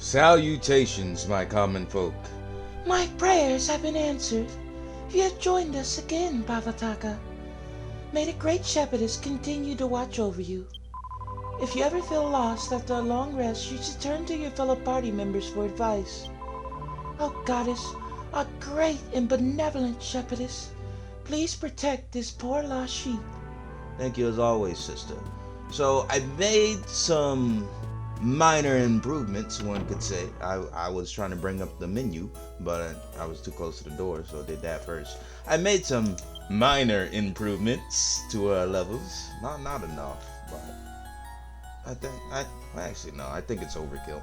Salutations, my common folk. My prayers have been answered. You have joined us again, Pavataka. May the Great Shepherdess continue to watch over you. If you ever feel lost after a long rest, you should turn to your fellow party members for advice. Oh, Goddess, our great and benevolent shepherdess, please protect this poor lost sheep. Thank you as always, sister. So I made some minor improvements, one could say. I was trying to bring up the menu, but I was too close to the door, so I did that first. I made some minor improvements to our levels. Not enough, but I think it's overkill.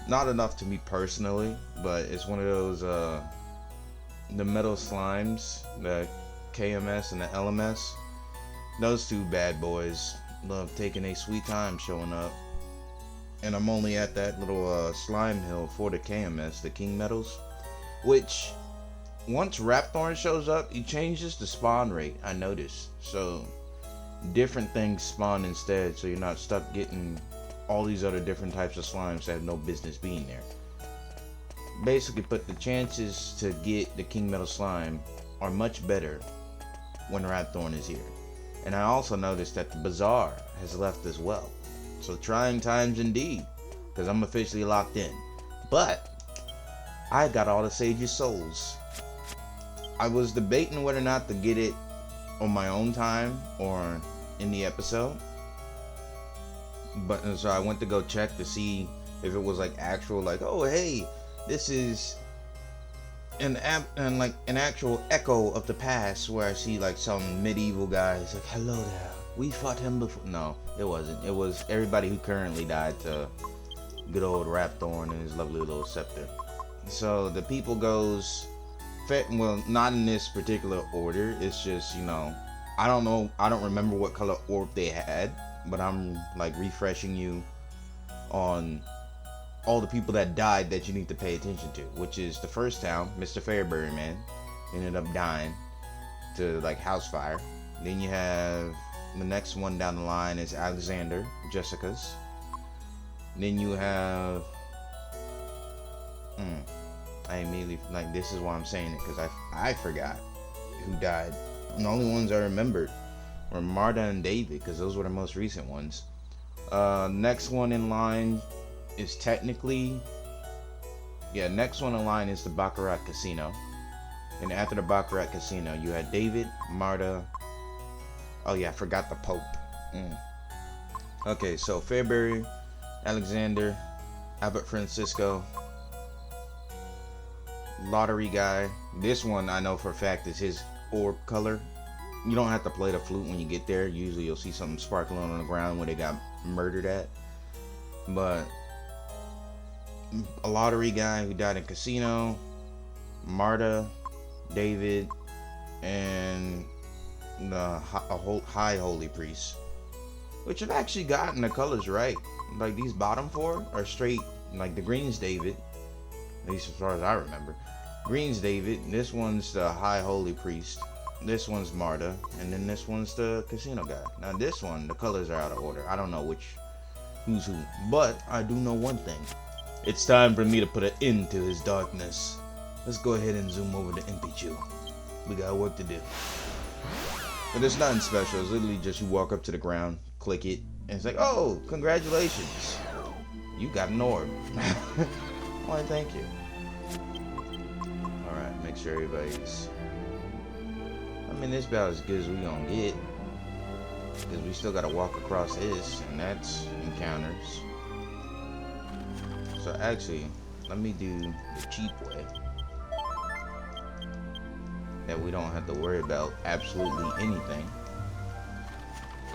Not enough to me personally, but it's one of those the metal slimes, the KMS and the LMS. Those two bad boys love taking a sweet time showing up. And I'm only at that little slime hill for the KMS, the King Metals, which once Rapthorn shows up, he changes the spawn rate, I noticed. So different things spawn instead, so you're not stuck getting all these other different types of slimes that have no business being there. Basically, but the chances to get the King Metal slime are much better when Rapthorn is here. And I also noticed that the bazaar has left as well. So trying times indeed, because I'm officially locked in. But I got all the Sage's souls. I was debating whether or not to get it on my own time or in the episode. But so I went to go check to see if it was like actual, like, oh hey, this is an actual echo of the past, where I see like some medieval guys like, hello there, we fought him before. No, it wasn't. It was everybody who currently died to good old Rapthorn and his lovely little scepter. So the people goes, well, not in this particular order. It's just, I don't know. I don't remember what color orb they had, but I'm like refreshing you on all the people that died that you need to pay attention to, which is the first town, Mr. Fairbury Man, ended up dying to like house fire. Then you have the next one down the line is Alexander, Jessica's. Then you have I immediately, like, this is why I'm saying it, because I forgot who died. And the only ones I remembered were Marta and David, because those were the most recent ones. Next one in line is technically, next one in line is the Baccarat Casino. And after the Baccarat Casino, you had David, Marta. Oh yeah, I forgot the Pope. Okay, so Fairbury, Alexander, Albert Francisco, Lottery Guy. This one I know for a fact is his orb color. You don't have to play the flute when you get there. Usually you'll see something sparkling on the ground where they got murdered at. But a Lottery Guy who died in Casino, Marta, David, and the High Holy Priest, which have actually gotten the colors right. Like these bottom four are straight, like the green's David, at least as far as I remember. Green's David, this one's the High Holy Priest, this one's Marta, and then this one's the Casino Guy. Now this one, the colors are out of order. I don't know who's who, but I do know one thing. It's time for me to put an end to his darkness. Let's go ahead and zoom over to Impichu. We got work to do. But it's nothing special. It's literally just you walk up to the ground, click it, and it's like, oh, congratulations, you got an orb. Why, thank you. Alright, make sure everybody's, this about as good as we gonna get, because we still gotta walk across this, and that's encounters. So actually, let me do the cheap way, that we don't have to worry about absolutely anything.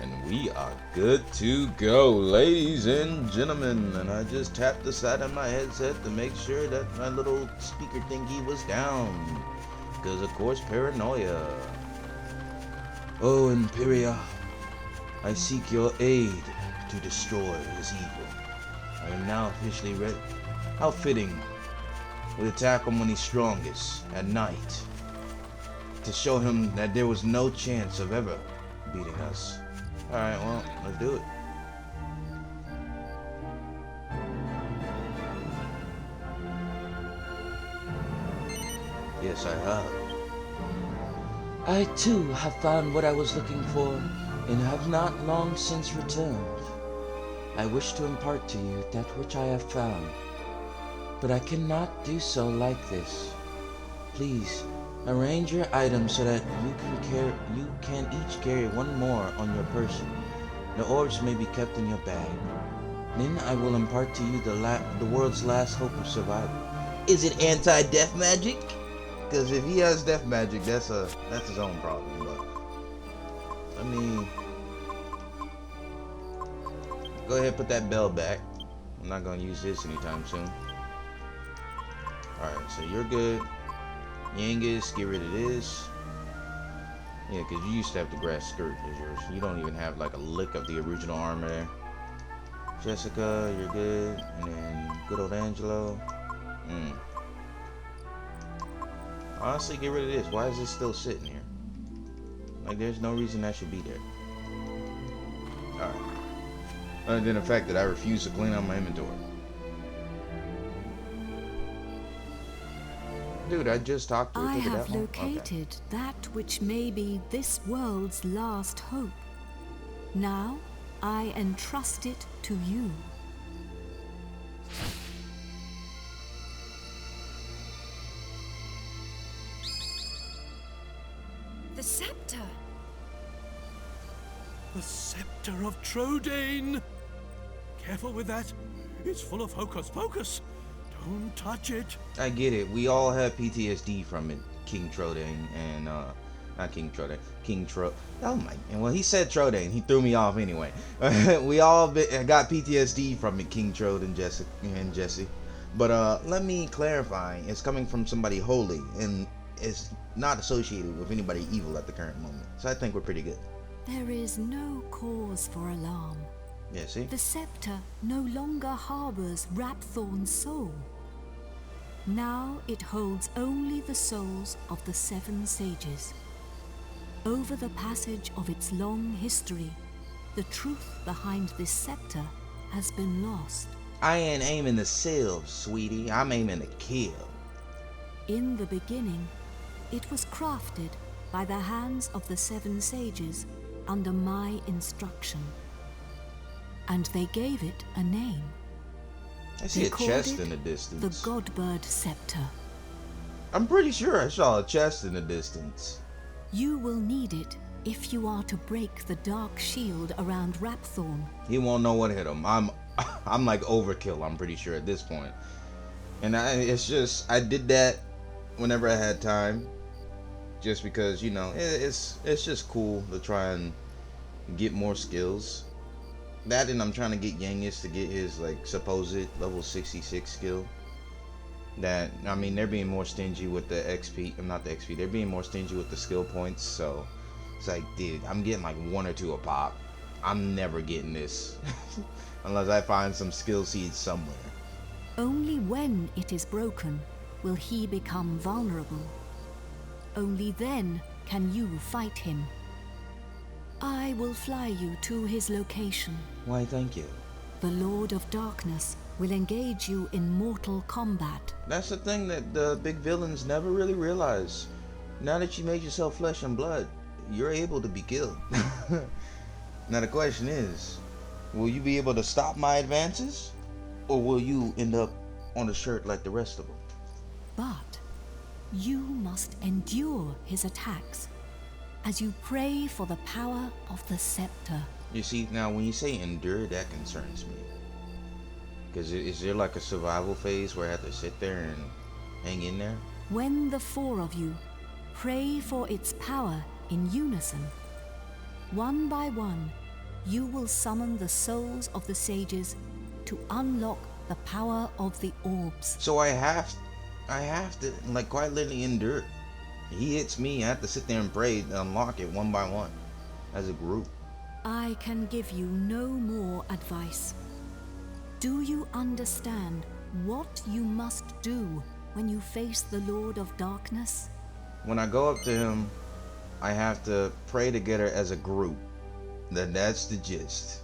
And we are good to go, ladies and gentlemen. And I just tapped the side of my headset to make sure that my little speaker thingy was down, because of course paranoia. Oh, Imperia, I seek your aid to destroy his evil. I am now officially ready. How fitting. We attack him when he's strongest, at night, to show him that there was no chance of ever beating us. Alright, well, let's do it. Yes, I have. I too have found what I was looking for, and have not long since returned. I wish to impart to you that which I have found, but I cannot do so like this. Please, arrange your items so that you can each carry one more on your person. The orbs may be kept in your bag. Then I will impart to you the world's last hope of survival. Is it anti-death magic? Because if he has death magic, that's his own problem. But let me go ahead and put that bell back. I'm not gonna use this anytime soon. Alright, so you're good. Yangus, get rid of this. Yeah, because you used to have the grass skirt as yours. You don't even have like a lick of the original armor there. Jessica, you're good. And then good old Angelo. Honestly, get rid of this. Why is this still sitting here? Like, there's no reason that should be there. Alright. Other than the fact that I refuse to clean out my inventory. Dude, I just talked to her. I have located that which may be this world's last hope. Now, I entrust it to you. The scepter! The scepter of Trodain! Careful with that. It's full of hocus pocus. Don't touch it. I get it. We all have PTSD from it. King Trodain and not King Trodain. Oh my. Well, he said Trodain. He threw me off anyway. We all got PTSD from it. King Trode and Jesse. But let me clarify. It's coming from somebody holy and it's not associated with anybody evil at the current moment. So I think we're pretty good. There is no cause for alarm. Yeah, see? The scepter no longer harbors Rapthorn's soul. Now it holds only the souls of the 7 sages. Over the passage of its long history, the truth behind this scepter has been lost. I ain't aiming to save, sweetie. I'm aiming to kill. In the beginning, it was crafted by the hands of the 7 sages under my instruction. And they gave it a name. I see a chest in the distance. The Godbird Scepter. I'm pretty sure I saw a chest in the distance. You will need it if you are to break the dark shield around Rapthorn. He won't know what hit him. I'm like overkill, I'm pretty sure at this point. And it's just, I did that whenever I had time. Just because, you know, it's just cool to try and get more skills. That and I'm trying to get Yangus to get his like supposed level 66 skill. That, I mean, they're being more stingy with the XP. Not the XP. They're being more stingy with the skill points. So it's like, dude, I'm getting like 1 or 2 a pop. I'm never getting this unless I find some skill seeds somewhere. Only when it is broken will he become vulnerable. Only then can you fight him. I will fly you to his location. Why, thank you. The Lord of Darkness will engage you in mortal combat. That's the thing that the big villains never really realize. Now that you made yourself flesh and blood, you're able to be killed. Now the question is, will you be able to stop my advances? Or will you end up on the shirt like the rest of them? But you must endure his attacks as you pray for the power of the scepter. You see, now when you say endure, that concerns me. Because is there like a survival phase where I have to sit there and hang in there? When the 4 of you pray for its power in unison, one by one, you will summon the souls of the sages to unlock the power of the orbs. So I have to like quite literally endure. He hits me, I have to sit there and pray to unlock it one by one as a group. I can give you no more advice. Do you understand what you must do when you face the Lord of Darkness? When I go up to him, I have to pray together as a group. That's the gist.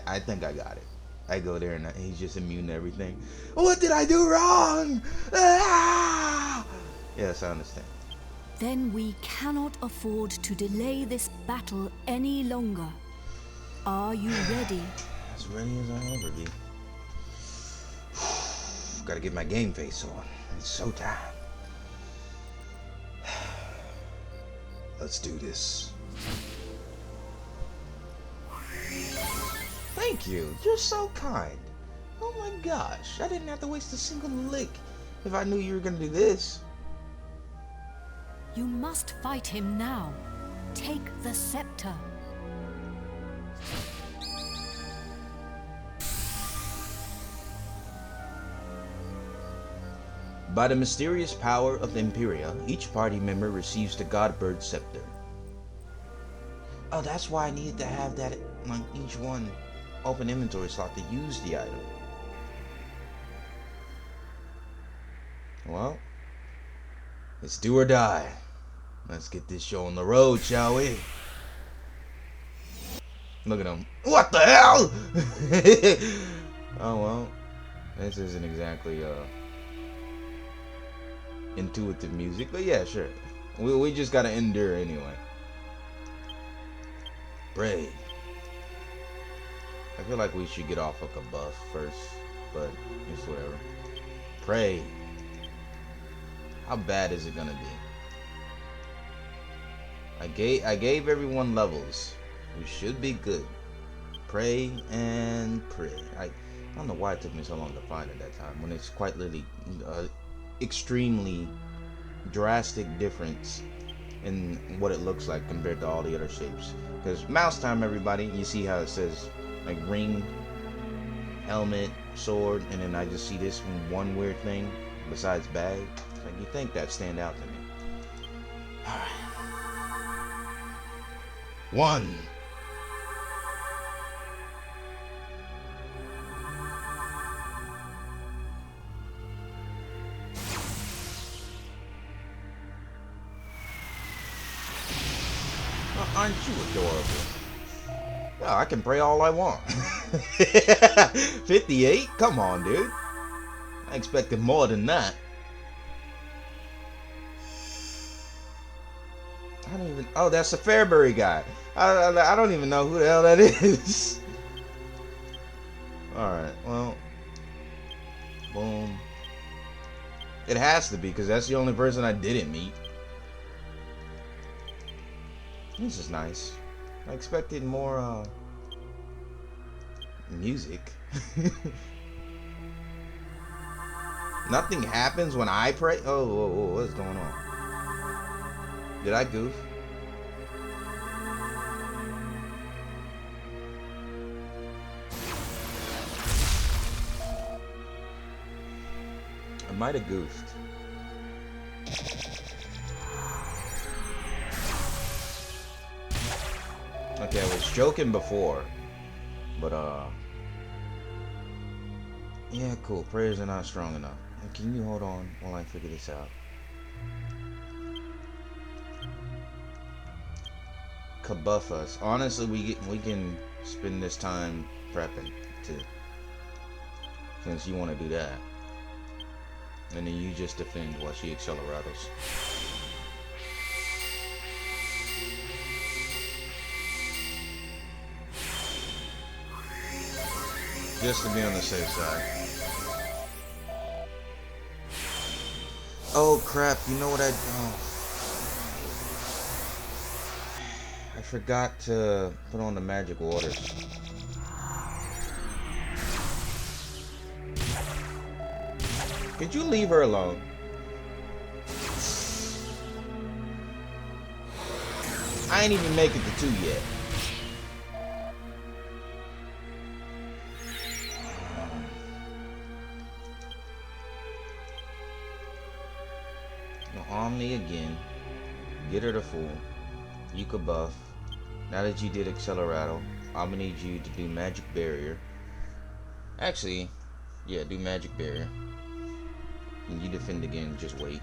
I think I got it. I go there and he's just immune to everything. What did I do wrong? Ah! Yes, I understand. Then we cannot afford to delay this battle any longer. Are you ready? As ready as I'll ever be. Gotta get my game face on. It's so time. Let's do this. Thank you. You're so kind. Oh my gosh. I didn't have to waste a single lick if I knew you were gonna do this. You must fight him now. Take the scepter. By the mysterious power of the Imperia, each party member receives the Godbird Scepter. Oh, that's why I needed to have that on each one open inventory slot to use the item. Well, it's do or die. Let's get this show on the road, shall we? Look at him. What the hell? Oh, well. This isn't exactly, intuitive music, but yeah, sure. We just gotta endure anyway. Pray. I feel like we should get off like a buff first, but it's whatever. Pray. How bad is it gonna be? I gave everyone levels. We should be good. Pray and pray. I don't know why it took me so long to find it that time, when it's quite literally extremely drastic difference in what it looks like compared to all the other shapes. Because mouse time, everybody, you see how it says like ring, helmet, sword, and then I just see this one weird thing besides bag. It's like, you think that stand out to me. Alright. 1. Aren't you adorable? Well, I can pray all I want. 58? Come on, dude. I expected more than that. I don't even... Oh, that's the Fairbury guy. I don't even know who the hell that is. Alright, well. Boom. It has to be, because that's the only person I didn't meet. This is nice. I expected more, music. Nothing happens when I pray? Oh, whoa, whoa, what's going on? Did I goof? I might have goofed. Okay, I was joking before, but yeah, cool. Prayers are not strong enough. Can you hold on while I figure this out? Kabuff us. Honestly, we can spend this time prepping too, since you want to do that, and then you just defend while she accelerates. Just to be on the safe side. Oh crap, you know what I forgot to put on the magic waters. Could you leave her alone? I ain't even make it to 2 yet. Omni again. Get her to full. You could buff. Now that you did Accelerato, I'm gonna need you to do Magic Barrier. Actually, yeah, do Magic Barrier. And you defend again, just wait.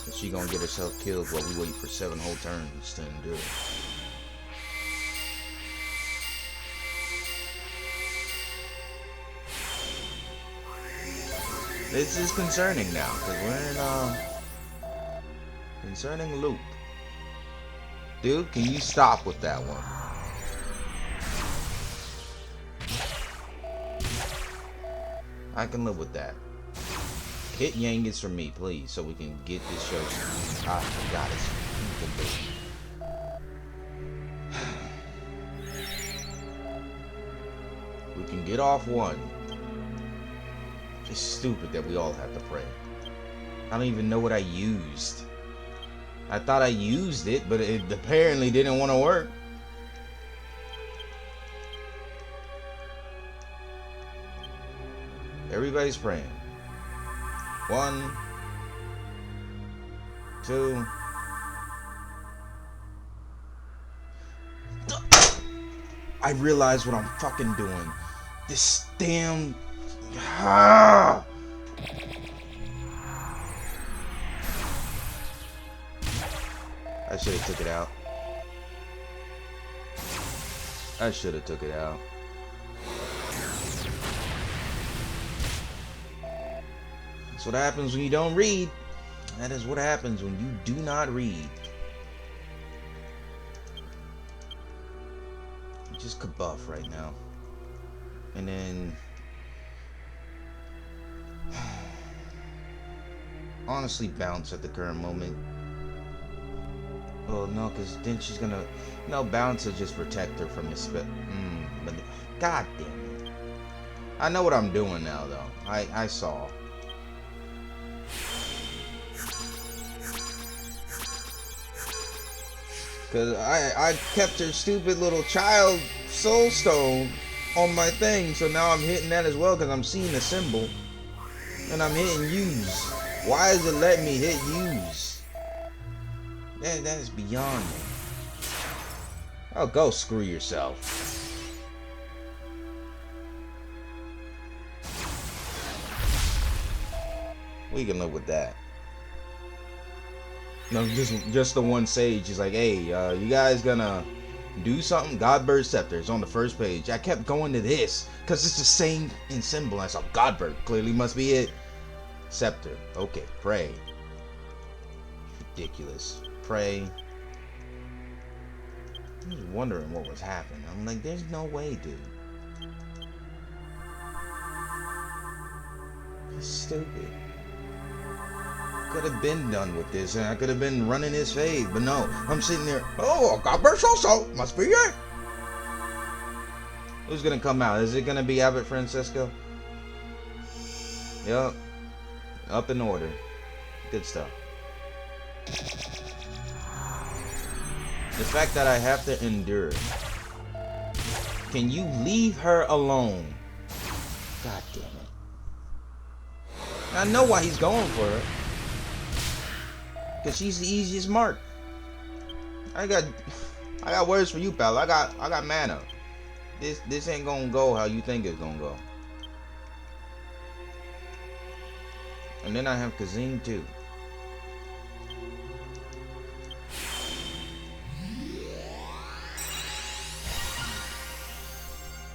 And she gonna get herself killed while we wait for 7 whole turns to endure. This is concerning now, because we're in a concerning loop. Dude, can you stop with that one? I can live with that. Hit Yangus for me, please, so we can get this show. I forgot it. We can get off one. Just stupid that we all have to pray. I don't even know what I used. I thought I used it, but it apparently didn't want to work. Everybody's praying. 1, 2. I realize what I'm fucking doing. This damn... I should have took it out. I should have took it out. That's what happens when you don't read. That is what happens when you do not read. Just kabuff right now. And then... honestly bounce at the current moment. Oh no, because then she's gonna... No, bounce will just protect her from his spell. But... God damn it. I know what I'm doing now, though. I saw. Because I kept her stupid little child soul stone on my thing. So now I'm hitting that as well because I'm seeing the symbol. And I'm hitting use. Why is it letting me hit use? That is beyond me. Oh, go screw yourself. We can live with that. No, just the one sage is like, hey, you guys gonna do something? Godbird Scepter is on the first page. I kept going to this because it's the same in symbol. I saw Godbird. Clearly must be it. Scepter. Okay, pray. Ridiculous. Pray. I was wondering what was happening. I'm like, there's no way, dude. It's stupid. Could have been done with this, and I could have been running his fade, but no. I'm sitting there. Oh, Godbird also must be it. Who's gonna come out? Is it gonna be Abbot Francisco? Yup. Up in order. Good stuff. The fact that I have to endure. Can you leave her alone? God damn it. I know why he's going for her. Cause she's the easiest mark. I got words for you, pal. I got mana. This ain't gonna go how you think it's gonna go. And then I have Kazim too.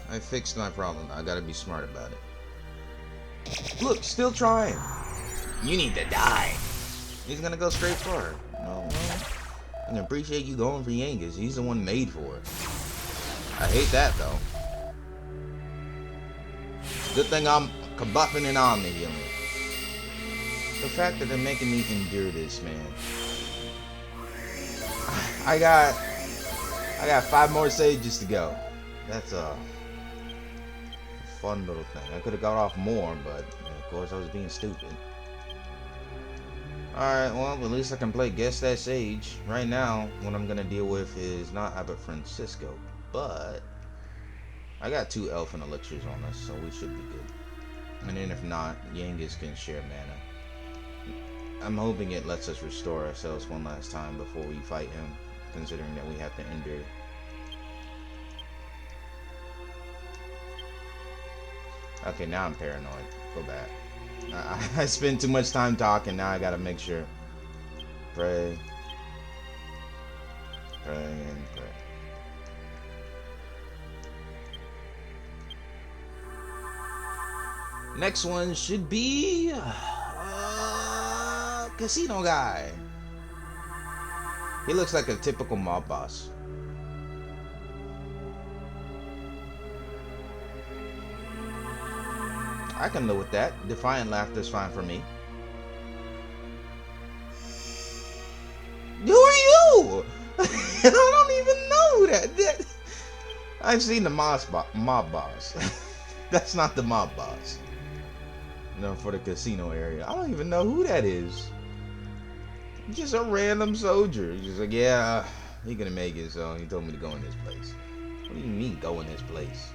I fixed my problem. I gotta be smart about it. Look, still trying. You need to die. He's gonna go straight for her. No, I can appreciate you going for Yangus. He's the one made for it. I hate that though. Good thing I'm kabuffing and omni healing. The fact that they're making me endure this, man. I got 5 more sages to go. That's a fun little thing. I could have got off more, but of course I was being stupid. Alright, well, at least I can play Guess That Sage. Right now, what I'm going to deal with is not Abbot Francisco, but I got 2 Elfin Elixirs on us, so we should be good. And then if not, Yangus can share mana. I'm hoping it lets us restore ourselves one last time before we fight him, considering that we have to endure. Okay, now I'm paranoid. Go back. I spend too much time talking. Now I gotta make sure. Pray. Pray and pray. Next one should be casino guy. He looks like a typical mob boss. I can live with that. Defiant laughter is fine for me. Who are you? I don't even know that. I've seen the mob boss. That's not the mob boss. No, for the casino area. I don't even know who that is. Just a random soldier. He's just like, yeah, he gonna make it, so he told me to go in this place. What do you mean, go in this place?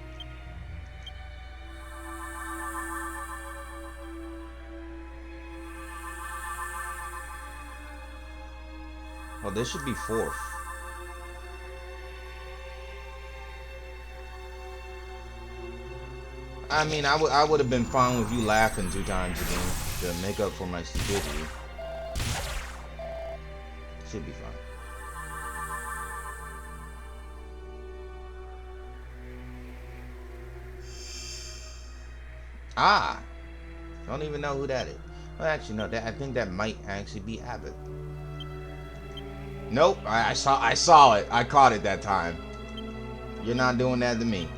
Oh, this should be 4th. I mean, I would have been fine with you laughing 2 times again to make up for my stupidity. Should be fine. Ah, don't even know who that is. Well, actually, no. I think that might actually be Abbott. Nope, I saw it. I caught it that time. You're not doing that to me.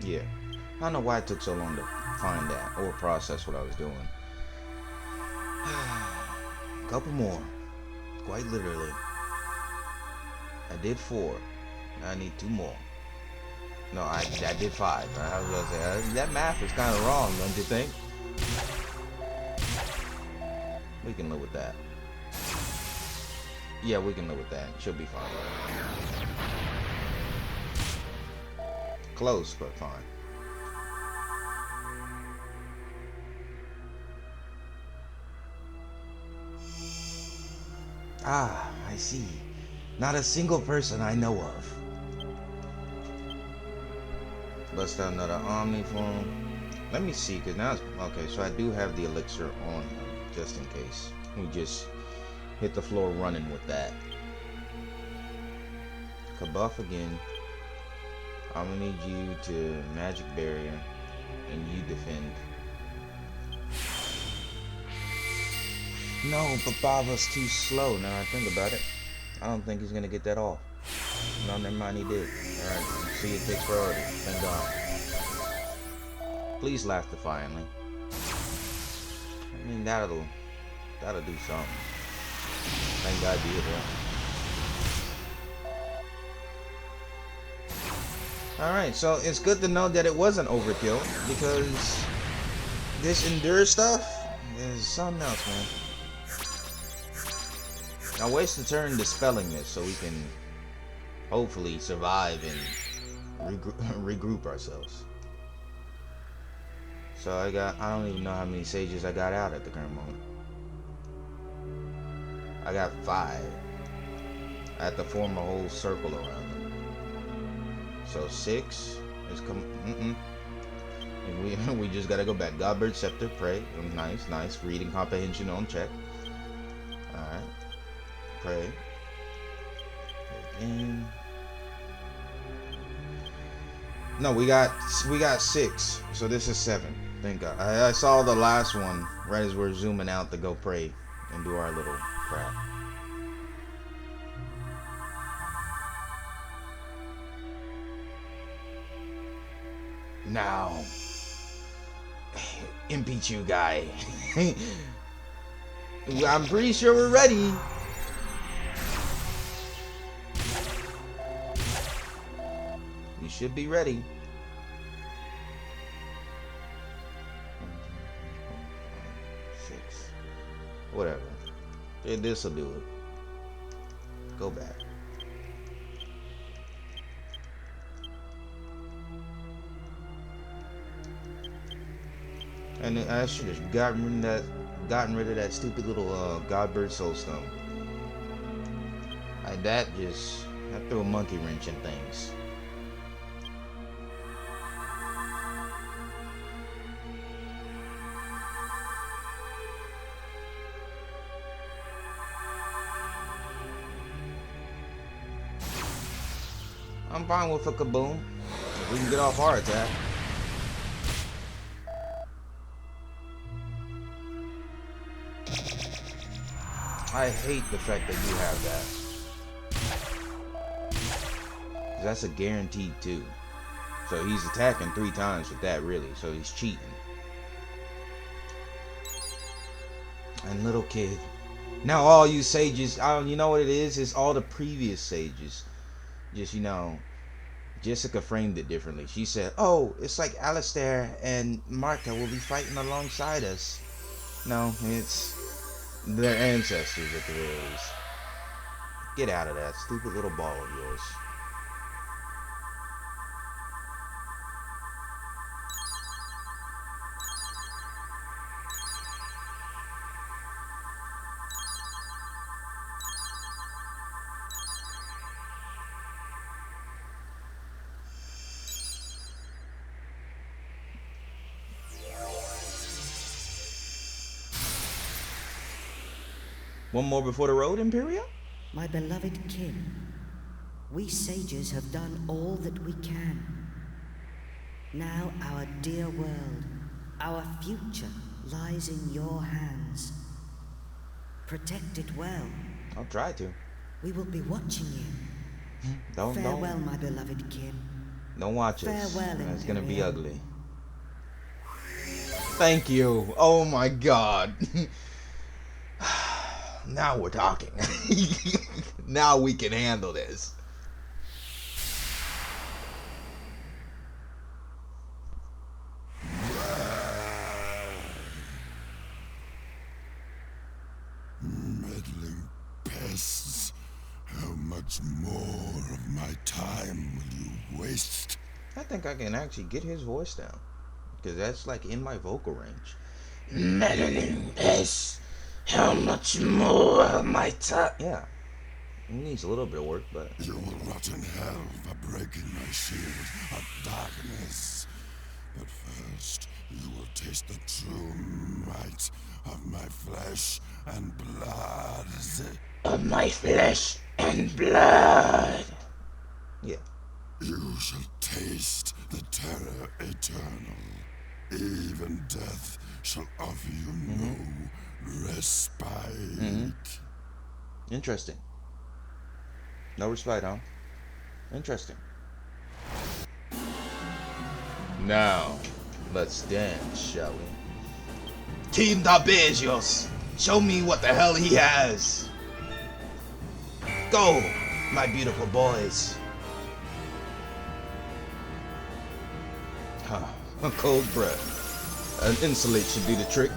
Yeah. I don't know why it took so long to find that or process what I was doing. Couple more. Quite literally. I did 4. Now I need 2 more. No, I did 5. I was gonna say, that math is kind of wrong, don't you think? We can live with that. Yeah, we can live with that. Should be fine. Close, but fine. Ah, I see. Not a single person I know of. Bust out another Omniform. Let me see, because now it's... Okay, so I do have the elixir on him, just in case. We just hit the floor running with that. Kabuff again. I'm gonna need you to magic barrier, and you defend. No, but Bava's too slow. Now I think about it, I don't think he's gonna get that off. No, never mind, he did. Alright, see, it takes priority. Thank God. Please laugh defiantly. I mean, that'll do something. Thank God you did that. Alright, so it's good to know that it wasn't overkill, because this endure stuff is something else, man. Now waste a turn dispelling this so we can hopefully survive and regroup ourselves. So I don't even know how many sages I got out at the current moment. I got 5. I have to form a whole circle around them. So 6 is we just gotta go back. Godbird, Scepter, Pray. Nice. Reading comprehension on check. Alright. Pray. Again. No, we got 6. So this is 7. Thank God. I saw the last one right as we're zooming out to go pray and do our little crap. Now, impeach you guy. I'm pretty sure we're ready. We should be ready. Six. Whatever. This'll do it. Go back. And I should have gotten rid of that stupid little Godbird Soulstone. Like that threw a monkey wrench in things. I'm fine with a kaboom. If we can get off our attack. I hate the fact that you have that. That's a guaranteed 2. So he's attacking 3 times with that, really. So he's cheating. And little kid. Now all you sages, you know what it is? It's all the previous sages. Just, Jessica framed it differently. She said, oh, it's like Alistair and Martha will be fighting alongside us. No, it's their ancestors at the very least. Get out of that stupid little ball of yours. One more before the road, Imperial? My beloved kin, we sages have done all that we can. Now our dear world, our future, lies in your hands. Protect it well. I'll try to. We will be watching you. Farewell, my beloved kin. Don't watch us. Farewell, it's gonna be Imperial. ugly. Thank you. Oh my God. Now we're talking. Now we can handle this. Meddling pests. How much more of my time will you waste? I think I can actually get his voice down. Because that's like in my vocal range. Meddling pests. How much more of my time? Yeah. It needs a little bit of work, but... You will rot in hell for breaking my shield of darkness. But first, you will taste the true might of my flesh and blood. Of my flesh and blood. Yeah. You shall taste the terror eternal. Even death shall offer you no respite. Interesting. No respite, huh? Interesting. Now, let's dance, shall we? Team Dabejos, show me what the hell he has. Go, my beautiful boys. A cold breath. An insulate should do the trick.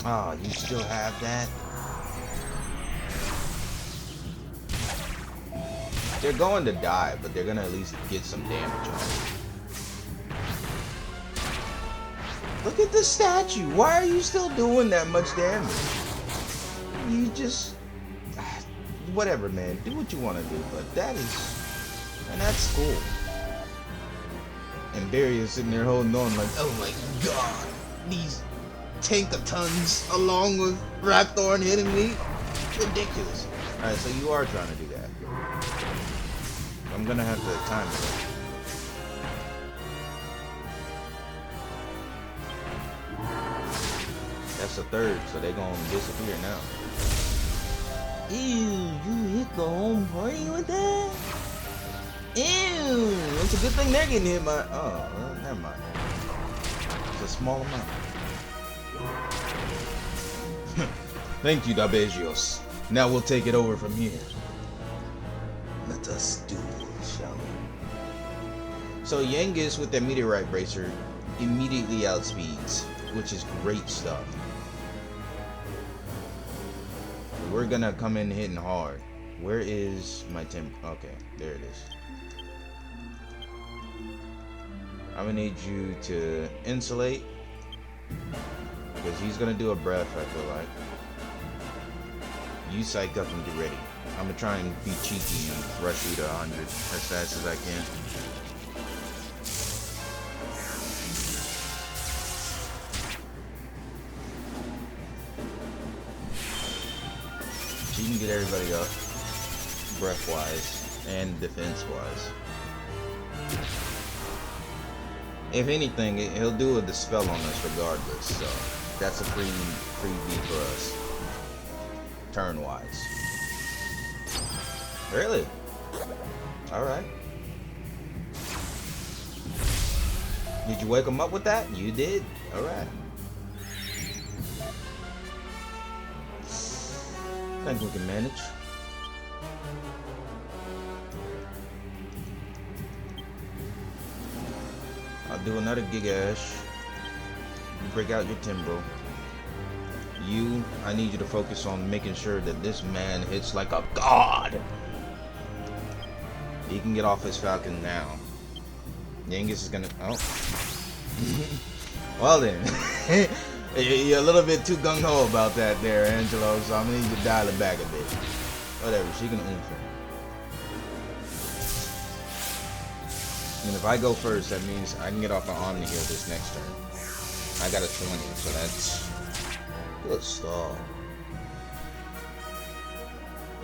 Ah, you still have that? They're going to die, but they're gonna at least get some damage on it. Look at the statue. Why are you still doing that much damage? You just... Whatever, man. Do what you want to do, but that is... And that's cool. And Barry is sitting there holding on like, oh my god, these tankatons along with Rapthorn hitting me? Ridiculous. Alright, so you are trying to do that. I'm gonna have to time it. That's a third, so they're gonna disappear now. Ew, you hit the home party with that? Ew, it's a good thing they're getting hit by... Oh, well, never mind. It's a small amount. Thank you, Dabegios. Now we'll take it over from here. Let us do it, shall we? So Yengus with the meteorite bracer immediately outspeeds, which is great stuff. We're gonna come in hitting hard. Where is my temp? Okay, there it is. I'm gonna need you to insulate, because he's gonna do a breath, I feel like. You psych up and get ready. I'm gonna try and be cheeky and rush you to 100 as fast as I can. So you can get everybody up, breath-wise and defense-wise. If anything, he'll do a dispel on us regardless, so that's a freebie for us, turn-wise. Really? Alright. Did you wake him up with that? You did? Alright. I think we can manage. I'll do another Giga Ash. Break out your Timbro. You, I need you to focus on making sure that this man hits like a god. He can get off his Falcon now. Yangus is gonna. Oh. Well then. You're a little bit too gung-ho about that there, Angelo, so I'm gonna need you to dial it back a bit. Whatever, she can oomph him. And if I go first, that means I can get off my Omni Heal this next turn. I got a 20, so that's good stall.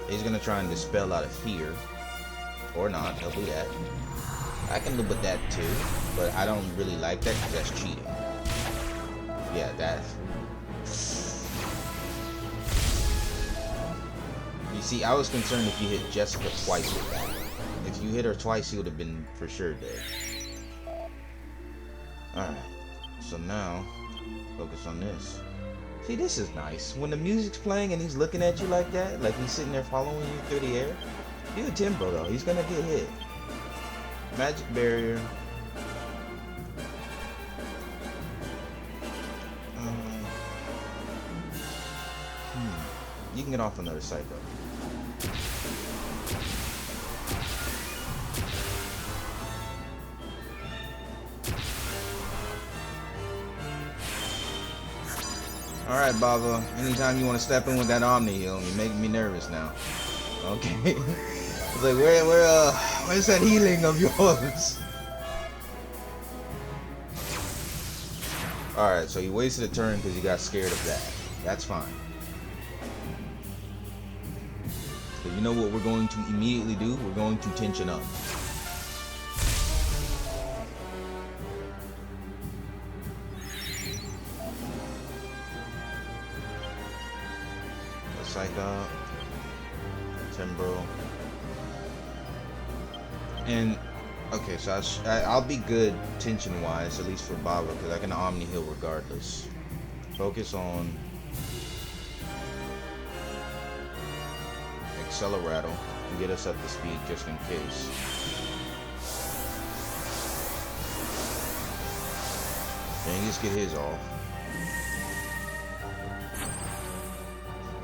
He's gonna try and dispel out of fear. Or not, he'll do that. I can live with that too, but I don't really like that because that's cheating. Yeah, that. You see, I was concerned if you hit Jessica twice with that. If you hit her twice, he would have been for sure dead. Alright, so now, focus on this. See, this is nice. When the music's playing and he's looking at you like that, like he's sitting there following you through the air, do a Timbro though, he's gonna get hit. Magic Barrier. You can get off another Psycho. Alright, Baba. Anytime you want to step in with that Omni Heal, you're making me nervous now. Okay. It's like, where's that healing of yours? Alright, so you wasted a turn because you got scared of that. That's fine. So you know what we're going to immediately do? We're going to tension up. Psycho, Timbro, and okay, so I'll be good tension-wise, at least for Baba, because I can Omni Heal regardless. Focus on Accelerato and get us up to speed just in case. And you just get his off.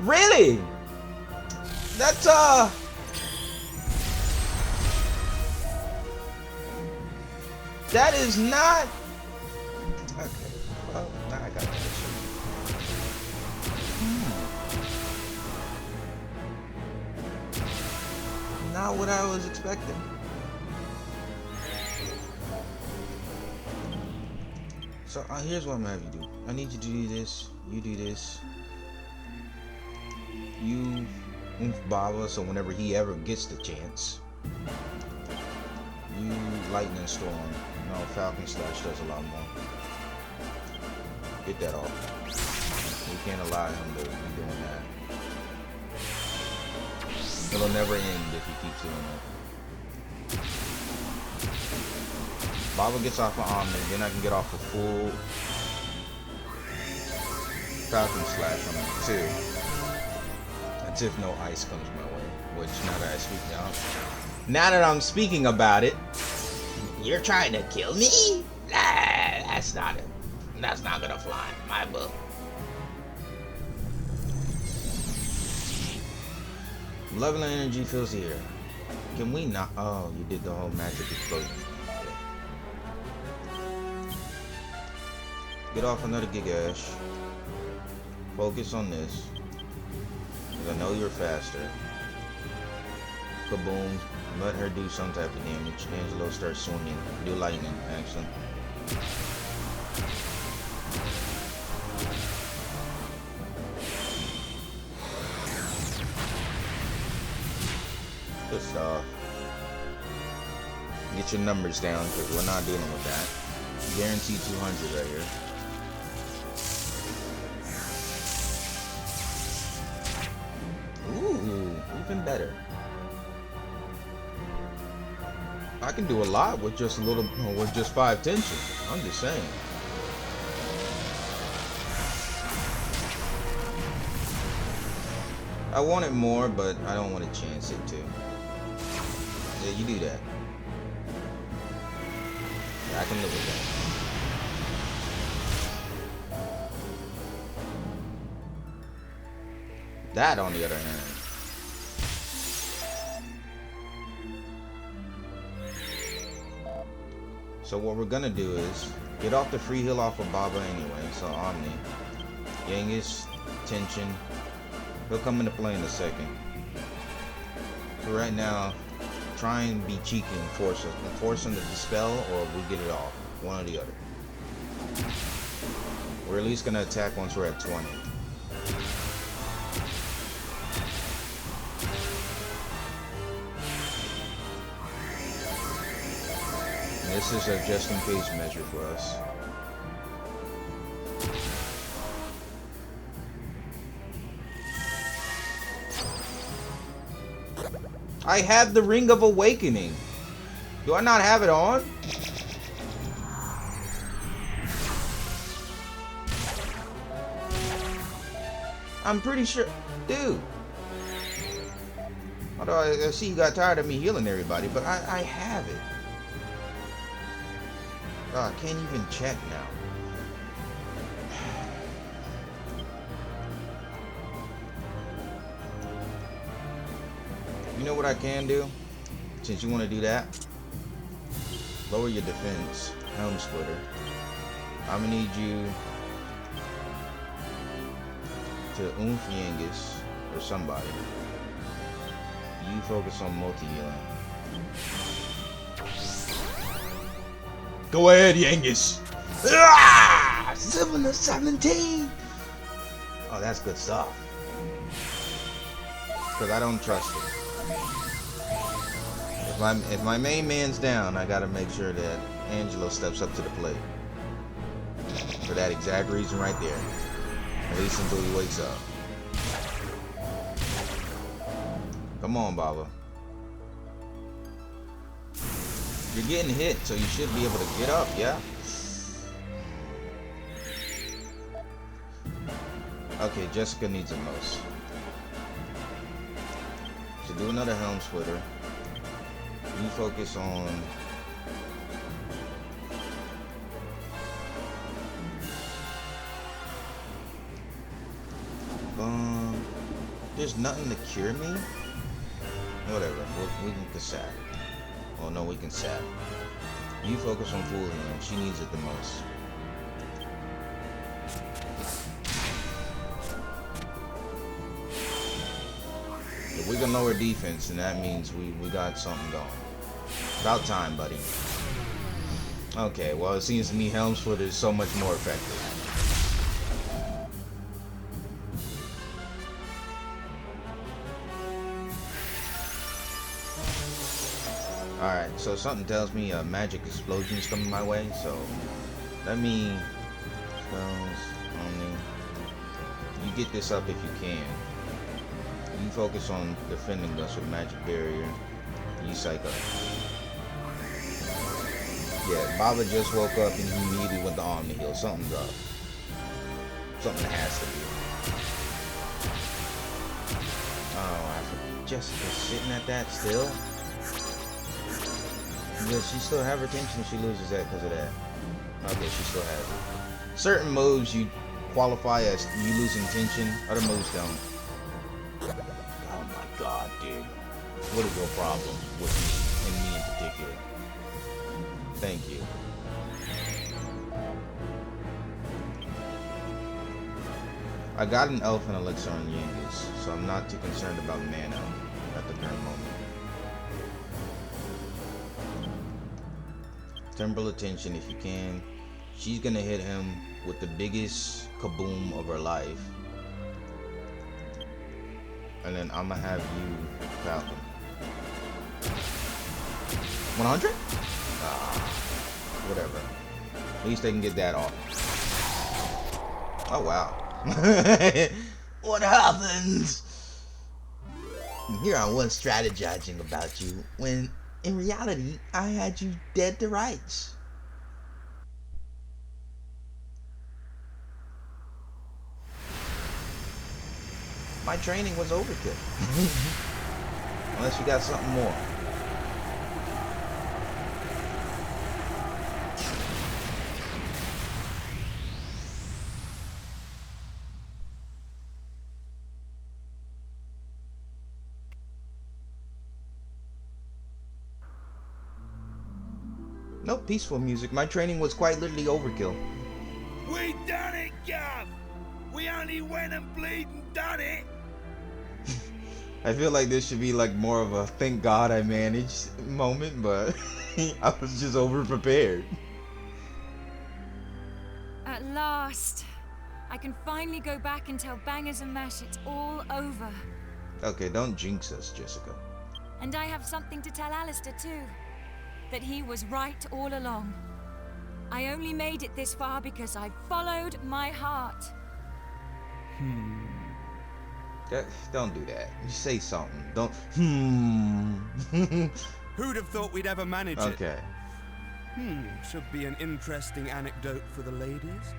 Really? That's that is not okay. Well, now I got that. Not what I was expecting. So here's what I'm gonna have you do. I need you to do this. You do this. You oomph Baba, so whenever he ever gets the chance, you Lightning Storm. No, Falcon Slash does a lot more. Get that off. We can't allow him to be doing that. It'll never end if he keeps doing that. Baba gets off my Omni, then I can get off a full Falcon Slash on him too. That's if no ice comes my way. Which now that I'm speaking about it, you're trying to kill me? Nah, that's not gonna fly in my book. Leveling energy fills the air. Can we not? Oh, you did the whole magic explosion. Okay. Get off another Giga Ash. Focus on this. I know you're faster. Kaboom. Let her do some type of damage. Angelo starts swinging. Do lightning, actually. Good stuff. Get your numbers down because we're not dealing with that. Guaranteed 200 right here. Ooh, even better. I can do a lot with just a little, with just 5 tension. I'm just saying. I wanted more, but I don't want to chance it too. Yeah, you do that. Yeah, I can live with that. That, on the other hand. So what we're gonna do is get off the free heal off of Baba anyway. So Omni, Genghis, Tension. He'll come into play in a second. For right now, try and be cheeky and force him to dispel, or we get it off. One or the other. We're at least gonna attack once we're at 20. This is a just in case measure for us. I have the Ring of Awakening. Do I not have it on? I'm pretty sure. Dude. Although I see you got tired of me healing everybody, but I have it. Oh, I can't even check now. You know what I can do? Since you want to do that, lower your defense. Helm Splitter. I'm gonna need you to oomph Yangus or somebody. You focus on multi-healing. Go ahead, Yangus. Ah! 7 to 17. Oh, that's good stuff. Because I don't trust it. If my main man's down, I gotta make sure that Angelo steps up to the plate. For that exact reason right there. At least until he wakes up. Come on, Baba. You're getting hit, so you should be able to get up, yeah? Okay, Jessica needs it most. So do another Helm Splitter. You focus on... There's nothing to cure me? Whatever, we can cassette. Well, no, we can sap. You focus on full healing. She needs it the most. If we can lower defense, then that means we got something going. About time, buddy. Okay, well, it seems to me Helm Splitter is so much more effective. Alright, so something tells me a magic explosion is coming my way, so let me spells only. You get this up if you can. You focus on defending us with magic barrier. You psych up. Yeah, Baba just woke up and he immediately went to Omni Heal. Something's up. Something has to be. Oh, Jessica's sitting at that still? Does she still have her tension? She loses that because of that. Okay, she still has it. Certain moves you qualify as you losing tension. Other moves don't. Oh my god, dude. What is your problem with me, and me in particular? Thank you. I got an elf and elixir on Yangus, so I'm not too concerned about mana at the current moment. Temporal attention if you can. She's gonna hit him with the biggest kaboom of her life. And then I'm gonna have you, Falcon. 100? Whatever. At least they can get that off. Oh, wow. What happens? Here I was strategizing about you, when in reality, I had you dead to rights. My training was overkill. Unless you got something more. No peaceful music. My training was quite literally overkill. We done it, Gav! We only went and bleeding done it! I feel like this should be like more of a thank God I managed moment, but I was just over prepared. At last, I can finally go back and tell Bangers and Mash it's all over. Okay, don't jinx us, Jessica. And I have something to tell Alistair too. That he was right all along. I only made it this far because I followed my heart. Don't do that. Just say something. Don't. Who'd have thought we'd ever manage it? Okay. Should be an interesting anecdote for the ladies.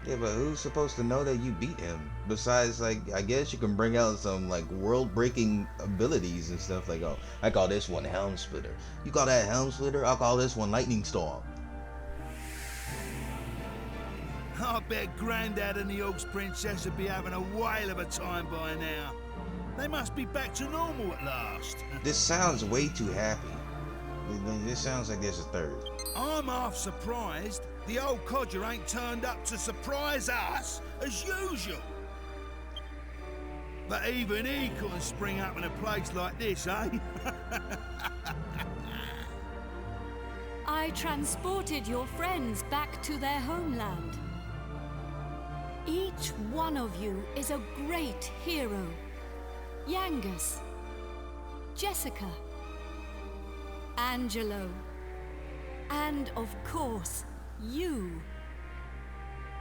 Yeah, but who's supposed to know that you beat him? Besides, like, I guess you can bring out some, like, world-breaking abilities and stuff. Like, oh, I call this one Helm Splitter. You call that Helm Splitter? I'll call this one Lightning Storm. I bet Grandad and the Orcs Princess would be having a whale of a time by now. They must be back to normal at last. This sounds way too happy. This sounds like there's a third. I'm half surprised the old codger ain't turned up to surprise us as usual. But even he couldn't spring up in a place like this, eh? I transported your friends back to their homeland. Each one of you is a great hero. Yangus, Jessica, Angelo, and of course, you.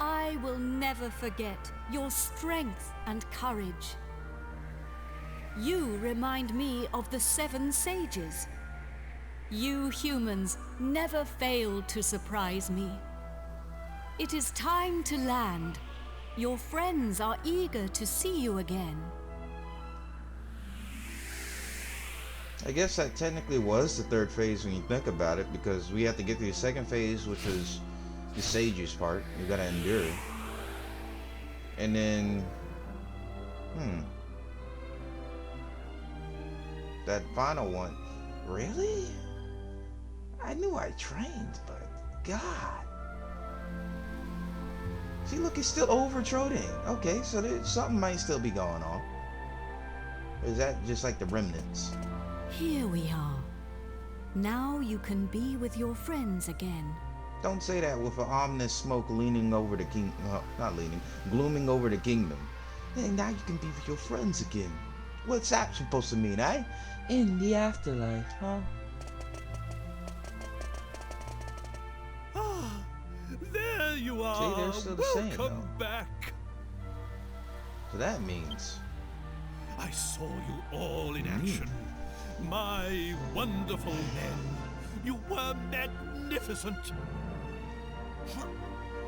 I will never forget your strength and courage. You remind me of the 7 sages. You humans never fail to surprise me. It is time to land. Your friends are eager to see you again. I guess that technically was the third phase when you think about it, because we have to get to the second phase, which is the sages part. You gotta endure. And then, that final one. Really? I knew I trained, but God. See, look, it's still over Trodain. Okay, so something might still be going on. Or is that just like the remnants? Here we are. Now you can be with your friends again. Don't say that with an ominous smoke leaning over the glooming over the kingdom. Hey, now you can be with your friends again. What's that supposed to mean, eh? In the afterlife, huh? There you are. See, they're still the same, Welcome though. back. So that means I saw you all in action. My wonderful men. You were magnificent.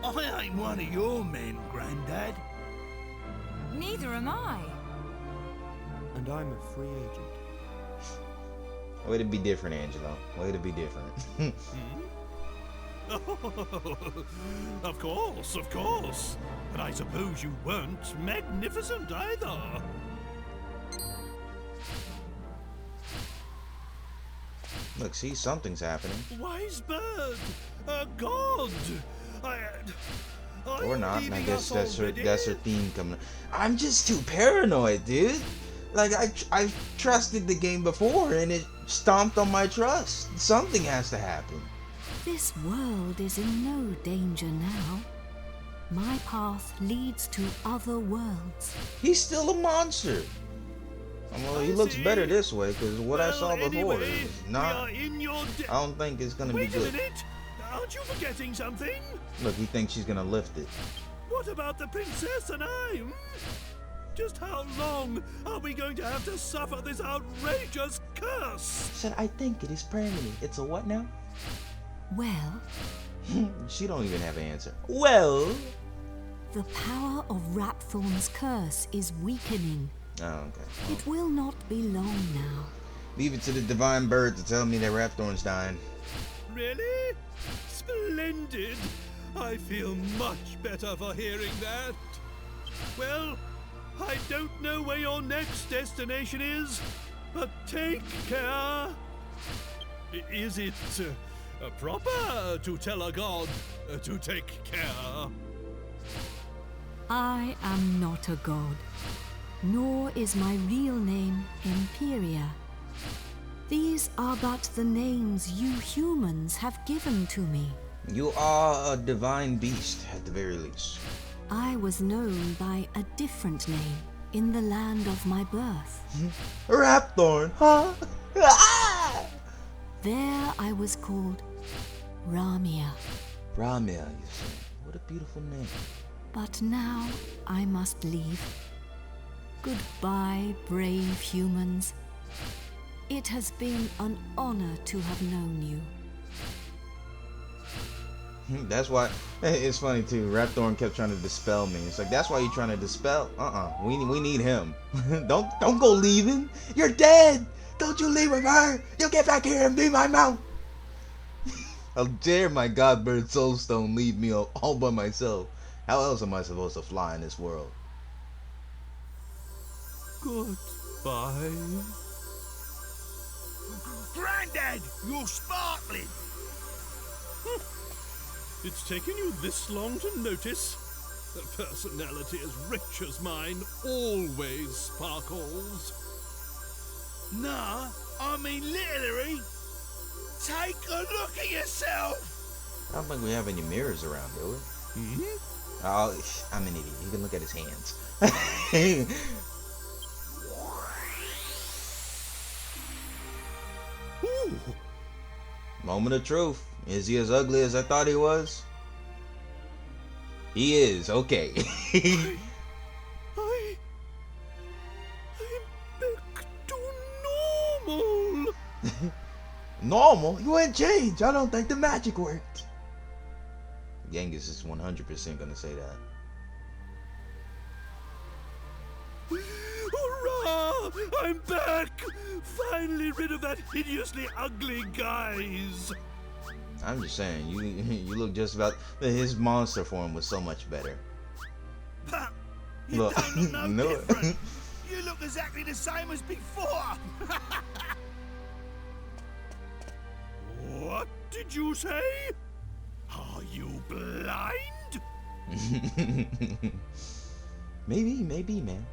I ain't one of your men, Grandad. Neither am I. And I'm a free agent. way to be different, Angelo. Way to be different. Of course. But I suppose you weren't magnificent either. Look, see, something's happening. Wise bird, a god. Are Or you not. I leaving guess us already? that's her theme coming. I'm just too paranoid, dude. Like I trusted the game before and it stomped on my trust. Something has to happen. This world is in no danger now. My path leads to other worlds. He's still a monster. Well, he I looks see. better this way because what I Well, saw before anyway, is we not. are in your I don't think it's gonna be Wait a good. minute! Aren't you forgetting something? Look, he thinks she's gonna lift it. What about the princess and I? Just how long are we going to have to suffer this outrageous curse? Said I think it is permanent. It's a what now? Well, She don't even have an answer. Well, the power of Rapthorn's curse is weakening. Oh, okay. It will not be long now. Leave it to the divine bird to tell me that Rapthorn's dying. Really? Splendid! I feel much better for hearing that. Well, I don't know where your next destination is, but take care. Is it proper to tell a god to take care? I am not a god, nor is my real name Imperia. These are but the names you humans have given to me. You are a divine beast, at the very least. I was known by a different name in the land of my birth. Rapthorn, huh? Ah! There I was called Ramia. Ramia, you say. What a beautiful name. But now I must leave. Goodbye, brave humans. It has been an honor to have known you. That's why it's funny too. Rapthorn kept trying to dispel me. It's like that's why you're trying to dispel. We need him. don't go leaving. You're dead. Don't you leave with her. You get back here and be my mount. How dare my Godbird Soulstone leave me all by myself? How else am I supposed to fly in this world? Goodbye. Grandad, you're sparkling. It's taken you this long to notice. A personality as rich as mine always sparkles. Nah, I mean literally. Take a look at yourself. I don't think we have any mirrors around, do we? Oh, I'm an idiot. You can look at his hands. Ooh. Moment of truth. Is he as ugly as I thought he was? He is. Okay. I'm back to normal. Normal? You ain't changed. I don't think the magic worked. Genghis is 100% gonna say that. Hurrah! I'm back! Finally rid of that hideously ugly guise. I'm just saying, you look just about. His monster form was so much better. But you Look, don't look no no. different. You look exactly the same as before. What did you say? Are you blind? Maybe, man.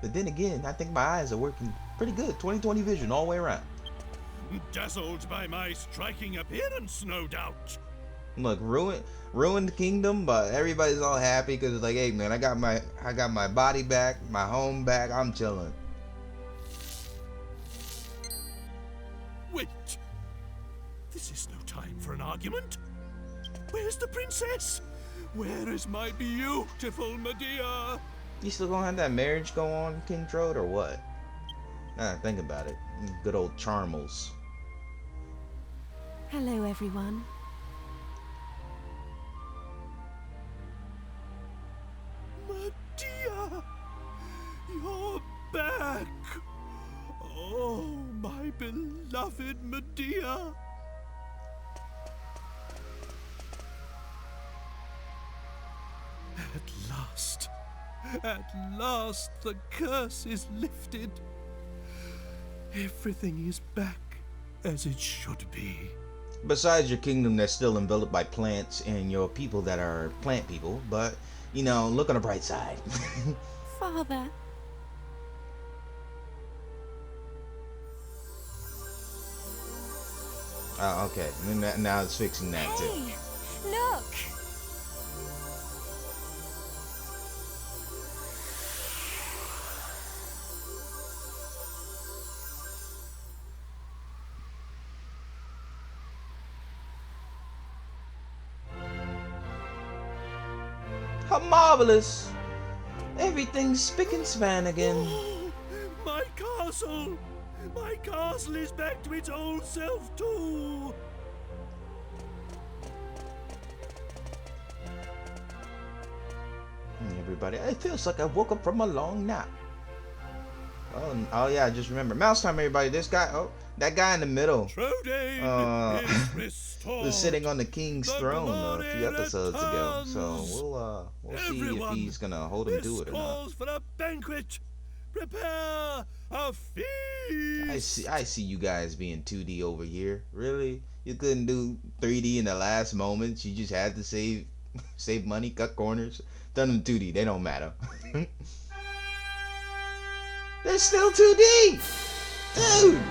But then again, I think my eyes are working pretty good. 20/20 vision all the way around. Dazzled by my striking appearance, no doubt. Look, ruined kingdom, but everybody's all happy because it's like, hey man, I got my body back, my home back. I'm chilling. Wait. This is no time for an argument. Where's the princess? Where is my beautiful Medea? You still gonna have that marriage go on, King Trode, or what? Think about it. Good old Charmels. Hello, everyone. Medea! You're back! Oh, my beloved Medea! At last the curse is lifted. Everything is back as it should be. Besides your kingdom that's still enveloped by plants and your people that are plant people, but you know, look on the bright side. Father, Okay, now it's fixing that too. Hey, look! How marvelous! Everything's spick and span again. Oh, my castle! My castle is back to its old self too! Everybody, it feels like I woke up from a long nap. Oh yeah, I just remember. Mouse time, everybody. This guy, that guy in the middle, Trodain is restored. was sitting on the king's The throne a glory few episodes ago. So returns. we'll see if Everyone, he's gonna hold him this to it or not. calls for a banquet. Prepare a feast. I see you guys being 2D over here. Really? You couldn't do 3D in the last moments. You just had to save money, cut corners. Done in 2D. They don't matter. They're still 2D! Dude!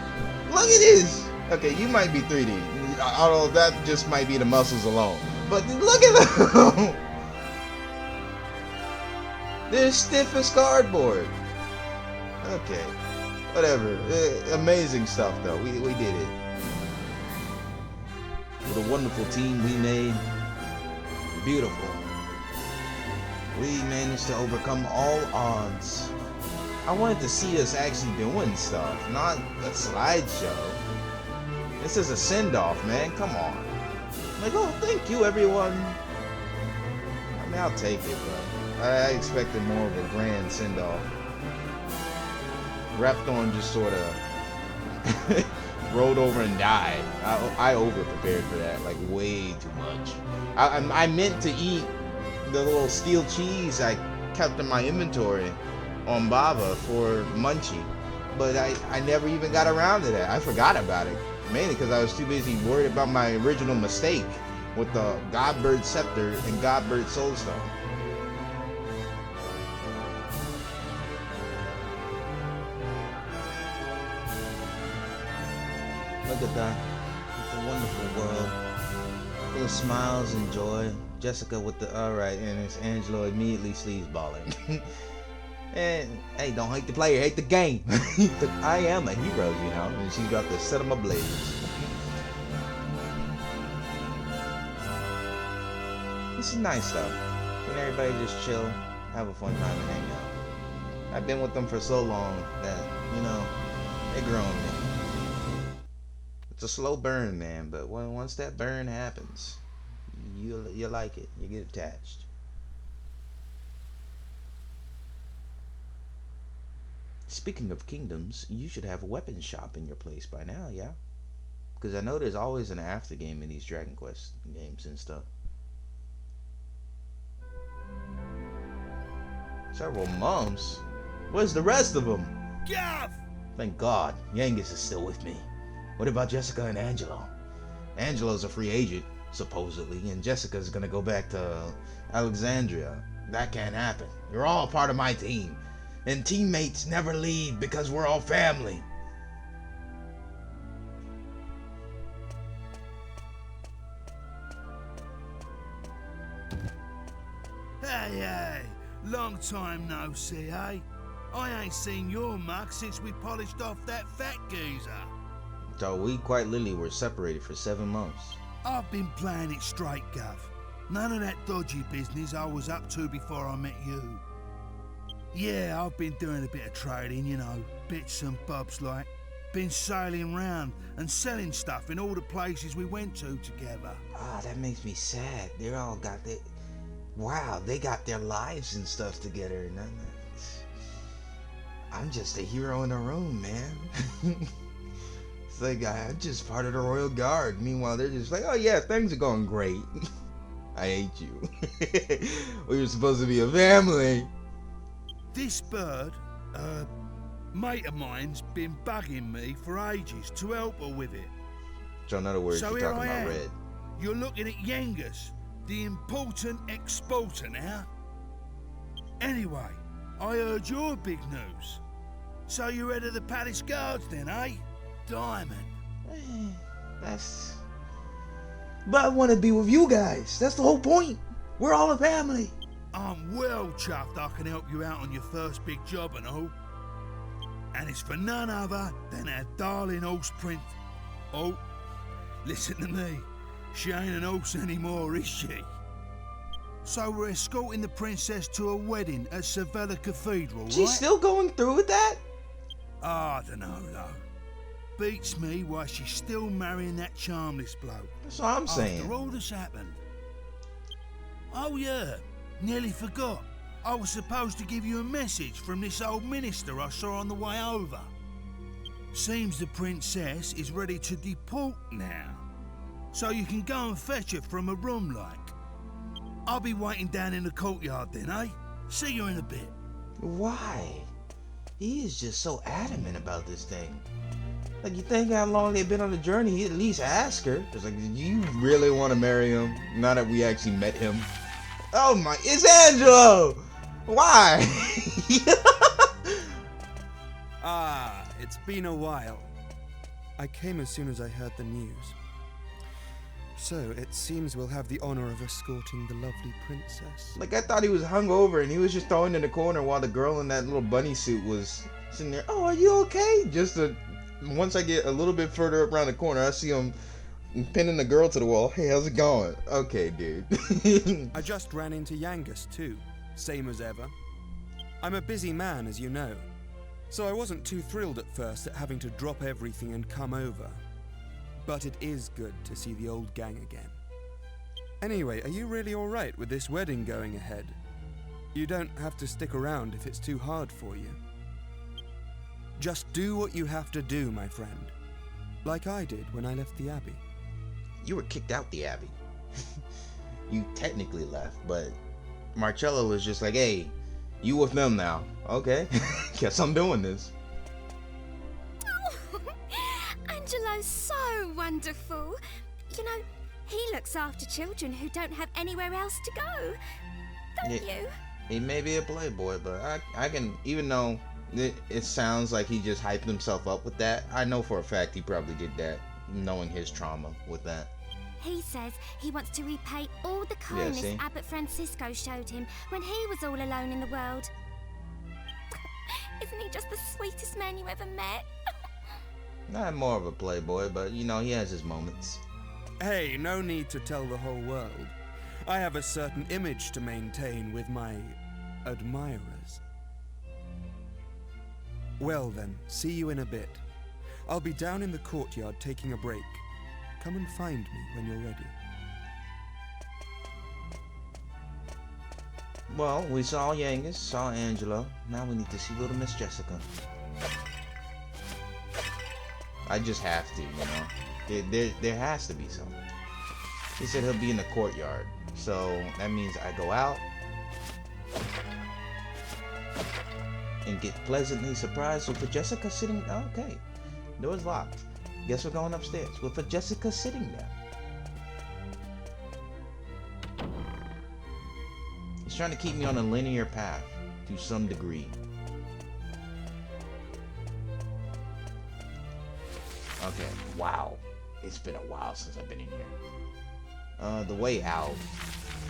Look at this! Okay, you might be 3D. Although that just might be the muscles alone. But look at them! They're stiff as cardboard. Okay. Whatever. Amazing stuff though. We did it. What a wonderful team we made. Beautiful. We managed to overcome all odds. I wanted to see us actually doing stuff, not a slideshow. This is a send-off, man. Come on. Like, oh, thank you, everyone. I mean, I'll take it, but I expected more of a grand send-off. Rapthorn just sort of rolled over and died. I over-prepared for that, like way too much. I meant to eat the little steel cheese I kept in my inventory on Bava for Munchie, but I never even got around to that. I forgot about it, mainly because I was too busy worried about my original mistake with the Godbird Scepter and Godbird Soulstone. Look at that. It's a wonderful world. Full of smiles and joy. Jessica with the alright, and it's Angelo immediately sleazeballing. And hey, don't hate the player, hate the game. I am a hero, you know, and she's about to set him ablaze. This is nice though. Can everybody just chill, have a fun time and hang out. I've been with them for so long that, you know, they grow on me. It's a slow burn, man, but once that burn happens, you like it. You get attached. Speaking of kingdoms, you should have a weapons shop in your place by now, yeah? Because I know there's always an after game in these Dragon Quest games and stuff. Several months? Where's the rest of them? Gav! Thank God, Yangus is still with me. What about Jessica and Angelo? Angelo's a free agent, supposedly, and Jessica's gonna go back to Alexandria. That can't happen. You're all part of my team. And teammates never leave because we're all family. Hey, long time no see, eh? I ain't seen your mug since we polished off that fat geezer. So we quite literally were separated for 7 months. I've been playing it straight, Gov. None of that dodgy business I was up to before I met you. Yeah, I've been doing a bit of trading, you know, bits and bobs like. Been sailing round and selling stuff in all the places we went to together. Ah, that makes me sad. They all got their... Wow, they got their lives and stuff together. And I'm just a hero in a room, man. It's like, I'm just part of the Royal Guard. Meanwhile, they're just like, oh yeah, things are going great. I hate you. We were supposed to be a family. This bird, mate of mine's been bugging me for ages to help her with it. So in other words, So you're here talking I about am. red. You're looking at Yangus, the important exporter now. Anyway, I heard your big news. So you're head of the palace guards then, eh? Diamond. That's... But I want to be with you guys. That's the whole point. We're all a family. I'm well chuffed I can help you out on your first big job and all. And it's for none other than our darling horse Prince. Oh, listen to me. She ain't an horse anymore, is she? So we're escorting the princess to a wedding at Sevilla Cathedral, right? She's still going through with that? I don't know, though. Beats me why she's still marrying that charmless bloke. That's what I'm saying. After all that's happened. Oh yeah, nearly forgot. I was supposed to give you a message from this old minister I saw on the way over. Seems the princess is ready to deport now. So you can go and fetch her from a room like. I'll be waiting down in the courtyard then, eh? See you in a bit. Why? He is just so adamant about this thing. Like, you think how long they've been on the journey, he'd at least ask her. It's like, do you really want to marry him? Now that we actually met him. Oh my, it's Angelo! Why? Ah, it's been a while. I came as soon as I heard the news. So, it seems we'll have the honor of escorting the lovely princess. Like, I thought he was hungover and he was just thrown in the corner while the girl in that little bunny suit was sitting there. Oh, are you okay? Once I get a little bit further around the corner, I see him pinning the girl to the wall. Hey, how's it going? Okay, dude. I just ran into Yangus too, same as ever. I'm a busy man, as you know, so I wasn't too thrilled at first at having to drop everything and come over. But it is good to see the old gang again. Anyway, are you really alright with this wedding going ahead? You don't have to stick around if it's too hard for you. Just do what you have to do, my friend. Like I did when I left the Abbey. You were kicked out the Abbey. You technically left, but Marcello was just like, hey, you with them now. Okay, guess I'm doing this. Oh, Angelo's so wonderful. You know, he looks after children who don't have anywhere else to go. Don't you? He may be a playboy, but I can, even though it sounds like he just hyped himself up with that, I know for a fact he probably did that, knowing his trauma with that. He says he wants to repay all the kindness Abbot Francisco showed him when he was all alone in the world. Isn't he just the sweetest man you ever met? Not more of a playboy, but you know, he has his moments. Hey, no need to tell the whole world. I have a certain image to maintain with my admirers. Well then, see you in a bit. I'll be down in the courtyard taking a break. Come and find me when you're ready. Well, we saw Yangus, saw Angelo. Now we need to see little Miss Jessica. I just have to, you know. There has to be something. He said he'll be in the courtyard. So that means I go out and get pleasantly surprised with Jessica sitting. Okay, door's locked. Guess we're going upstairs with Jessica sitting there. He's trying to keep me on a linear path to some degree. Okay, wow. It's been a while since I've been in here. The way out,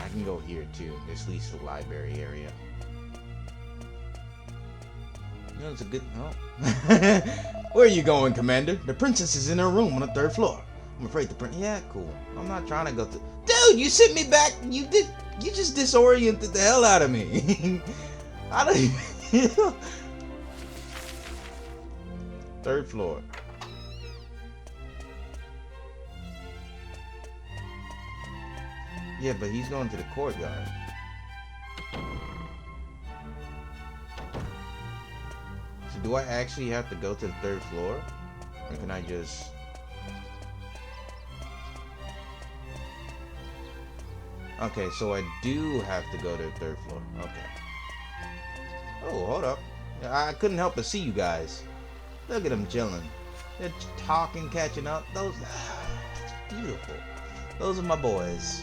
I can go here too. This leads to the library area. You know, it's a good... Oh. Where are you going, Commander? The princess is in her room on the 3rd floor. I'm afraid the prince... Yeah, cool. I'm not trying to go to... Dude, you sent me back... You just disoriented the hell out of me. I don't even... 3rd floor. Yeah, but he's going to the courtyard. So do I actually have to go to the 3rd floor? Or can I just... Okay, so I do have to go to the 3rd floor. Okay. Oh, hold up. I couldn't help but see you guys. Look at them chilling. They're talking, catching up. Those... Beautiful. Those are my boys.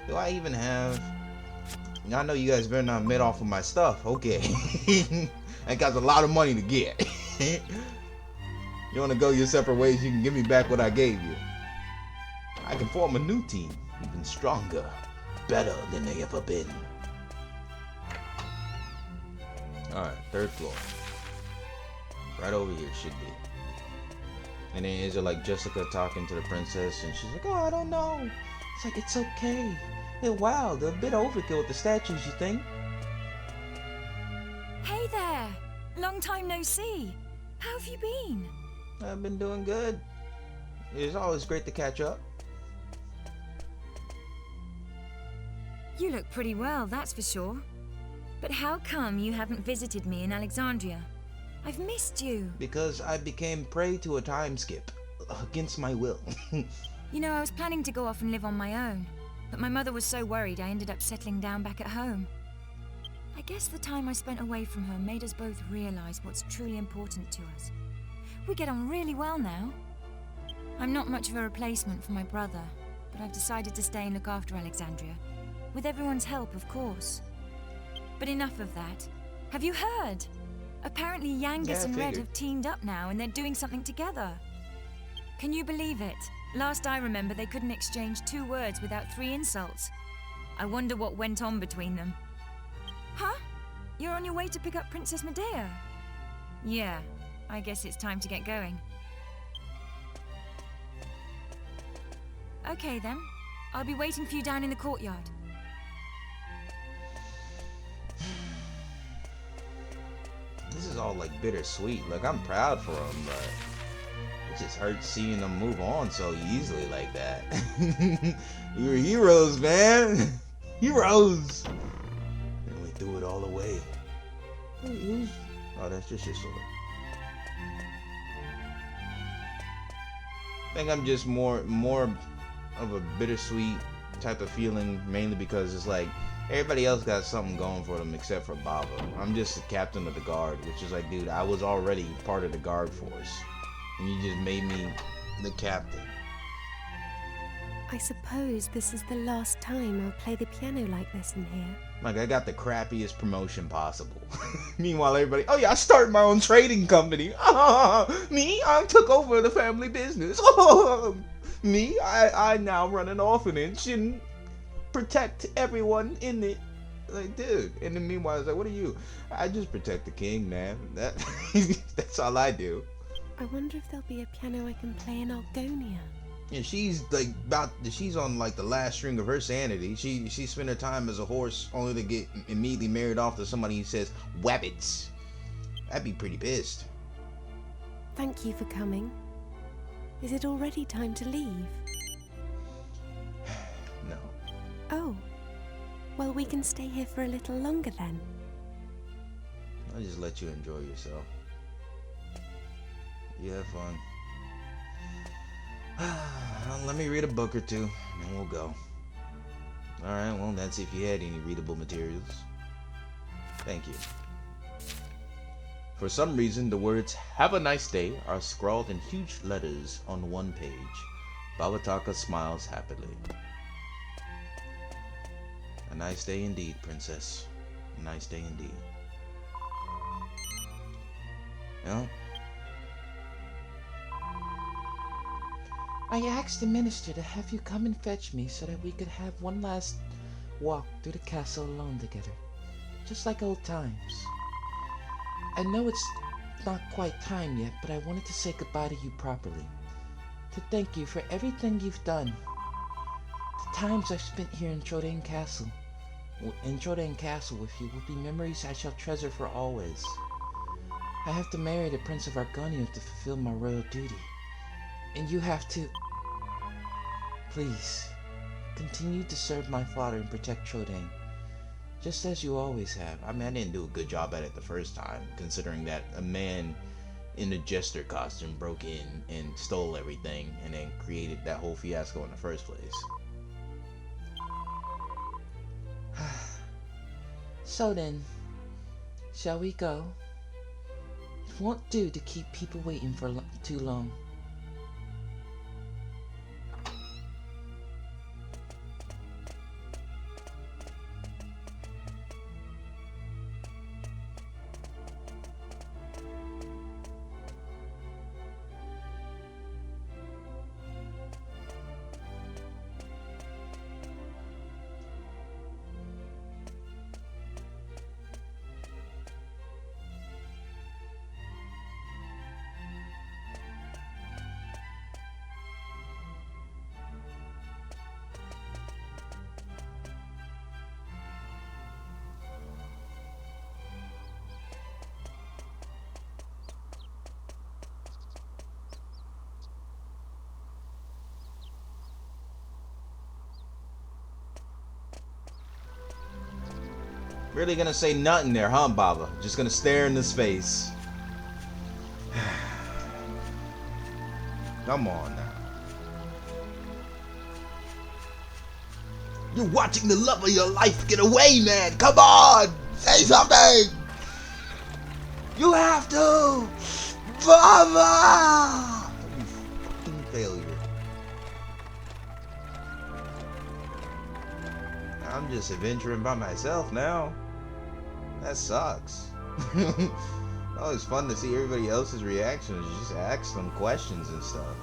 Do I even have... I know you guys better not made off of my stuff. Okay. I got a lot of money to get. You want to go your separate ways, you can give me back what I gave you. I can form a new team, even stronger, better than they ever been. Alright, 3rd floor. Right over here should be. And then is it like Jessica talking to the princess and she's like, oh, I don't know. It's like, it's okay. They're wild. They're a bit overkill with the statues, you think? Hey there! Long time no see. How have you been? I've been doing good. It's always great to catch up. You look pretty well, that's for sure. But how come you haven't visited me in Alexandria? I've missed you. Because I became prey to a time skip. Against my will. You know, I was planning to go off and live on my own. But my mother was so worried I ended up settling down back at home. I guess the time I spent away from her made us both realize what's truly important to us. We get on really well now. I'm not much of a replacement for my brother, but I've decided to stay and look after Alexandria. With everyone's help, of course. But enough of that. Have you heard? Apparently Yangus and Red have teamed up now and they're doing something together. Can you believe it? Last I remember, they couldn't exchange 2 words without 3 insults. I wonder what went on between them. Huh? You're on your way to pick up Princess Medea? Yeah, I guess it's time to get going. Okay then. I'll be waiting for you down in the courtyard. This is all like bittersweet. Like, I'm proud for them, but it just hurts seeing them move on so easily like that. You're heroes, man. Heroes. And we threw it all away. Oh, that's just your sword. I think I'm just more of a bittersweet type of feeling, mainly because it's like everybody else got something going for them except for Baba. I'm just the captain of the guard, which is like, dude, I was already part of the guard force, and you just made me the captain. I suppose this is the last time I'll play the piano like this in here. Like, I got the crappiest promotion possible. Meanwhile, everybody, oh yeah, I started my own trading company. Me, I took over the family business. Me, I now run an orphanage and protect everyone in it. Like, dude. And then meanwhile, it's like, what are you? I just protect the king, man. That's all I do. I wonder if there'll be a piano I can play in Argonia. And she's like she's on like the last string of her sanity. She spent her time as a horse only to get immediately married off to somebody who says wabbits. I'd be pretty pissed. Thank you for coming. Is it already time to leave? No. Oh. Well, we can stay here for a little longer then. I'll just let you enjoy yourself. You have fun. Let me read a book or two, and we'll go. Alright, well, that's if you had any readable materials. Thank you. For some reason, the words, "Have a nice day," are scrawled in huge letters on one page. Babataka smiles happily. A nice day indeed, princess. A nice day indeed. Well, I asked the minister to have you come and fetch me so that we could have one last walk through the castle alone together. Just like old times. I know it's not quite time yet, but I wanted to say goodbye to you properly. To thank you for everything you've done. The times I've spent here in Trodaine Castle with you will be memories I shall treasure for always. I have to marry the Prince of Argonia to fulfill my royal duty. And you have to... Please, continue to serve my father and protect Trodaine. Just as you always have. I mean, I didn't do a good job at it the first time, considering that a man in a jester costume broke in and stole everything and then created that whole fiasco in the first place. So then, shall we go? It won't do to keep people waiting for too long. Really gonna say nothing there, huh, Baba? Just gonna stare in his face. Come on now. You're watching the love of your life get away, man. Come on! Say something! You have to! Baba! You fucking failure. I'm just adventuring by myself now. That sucks. Oh, it's fun to see everybody else's reactions. Just ask them questions and stuff.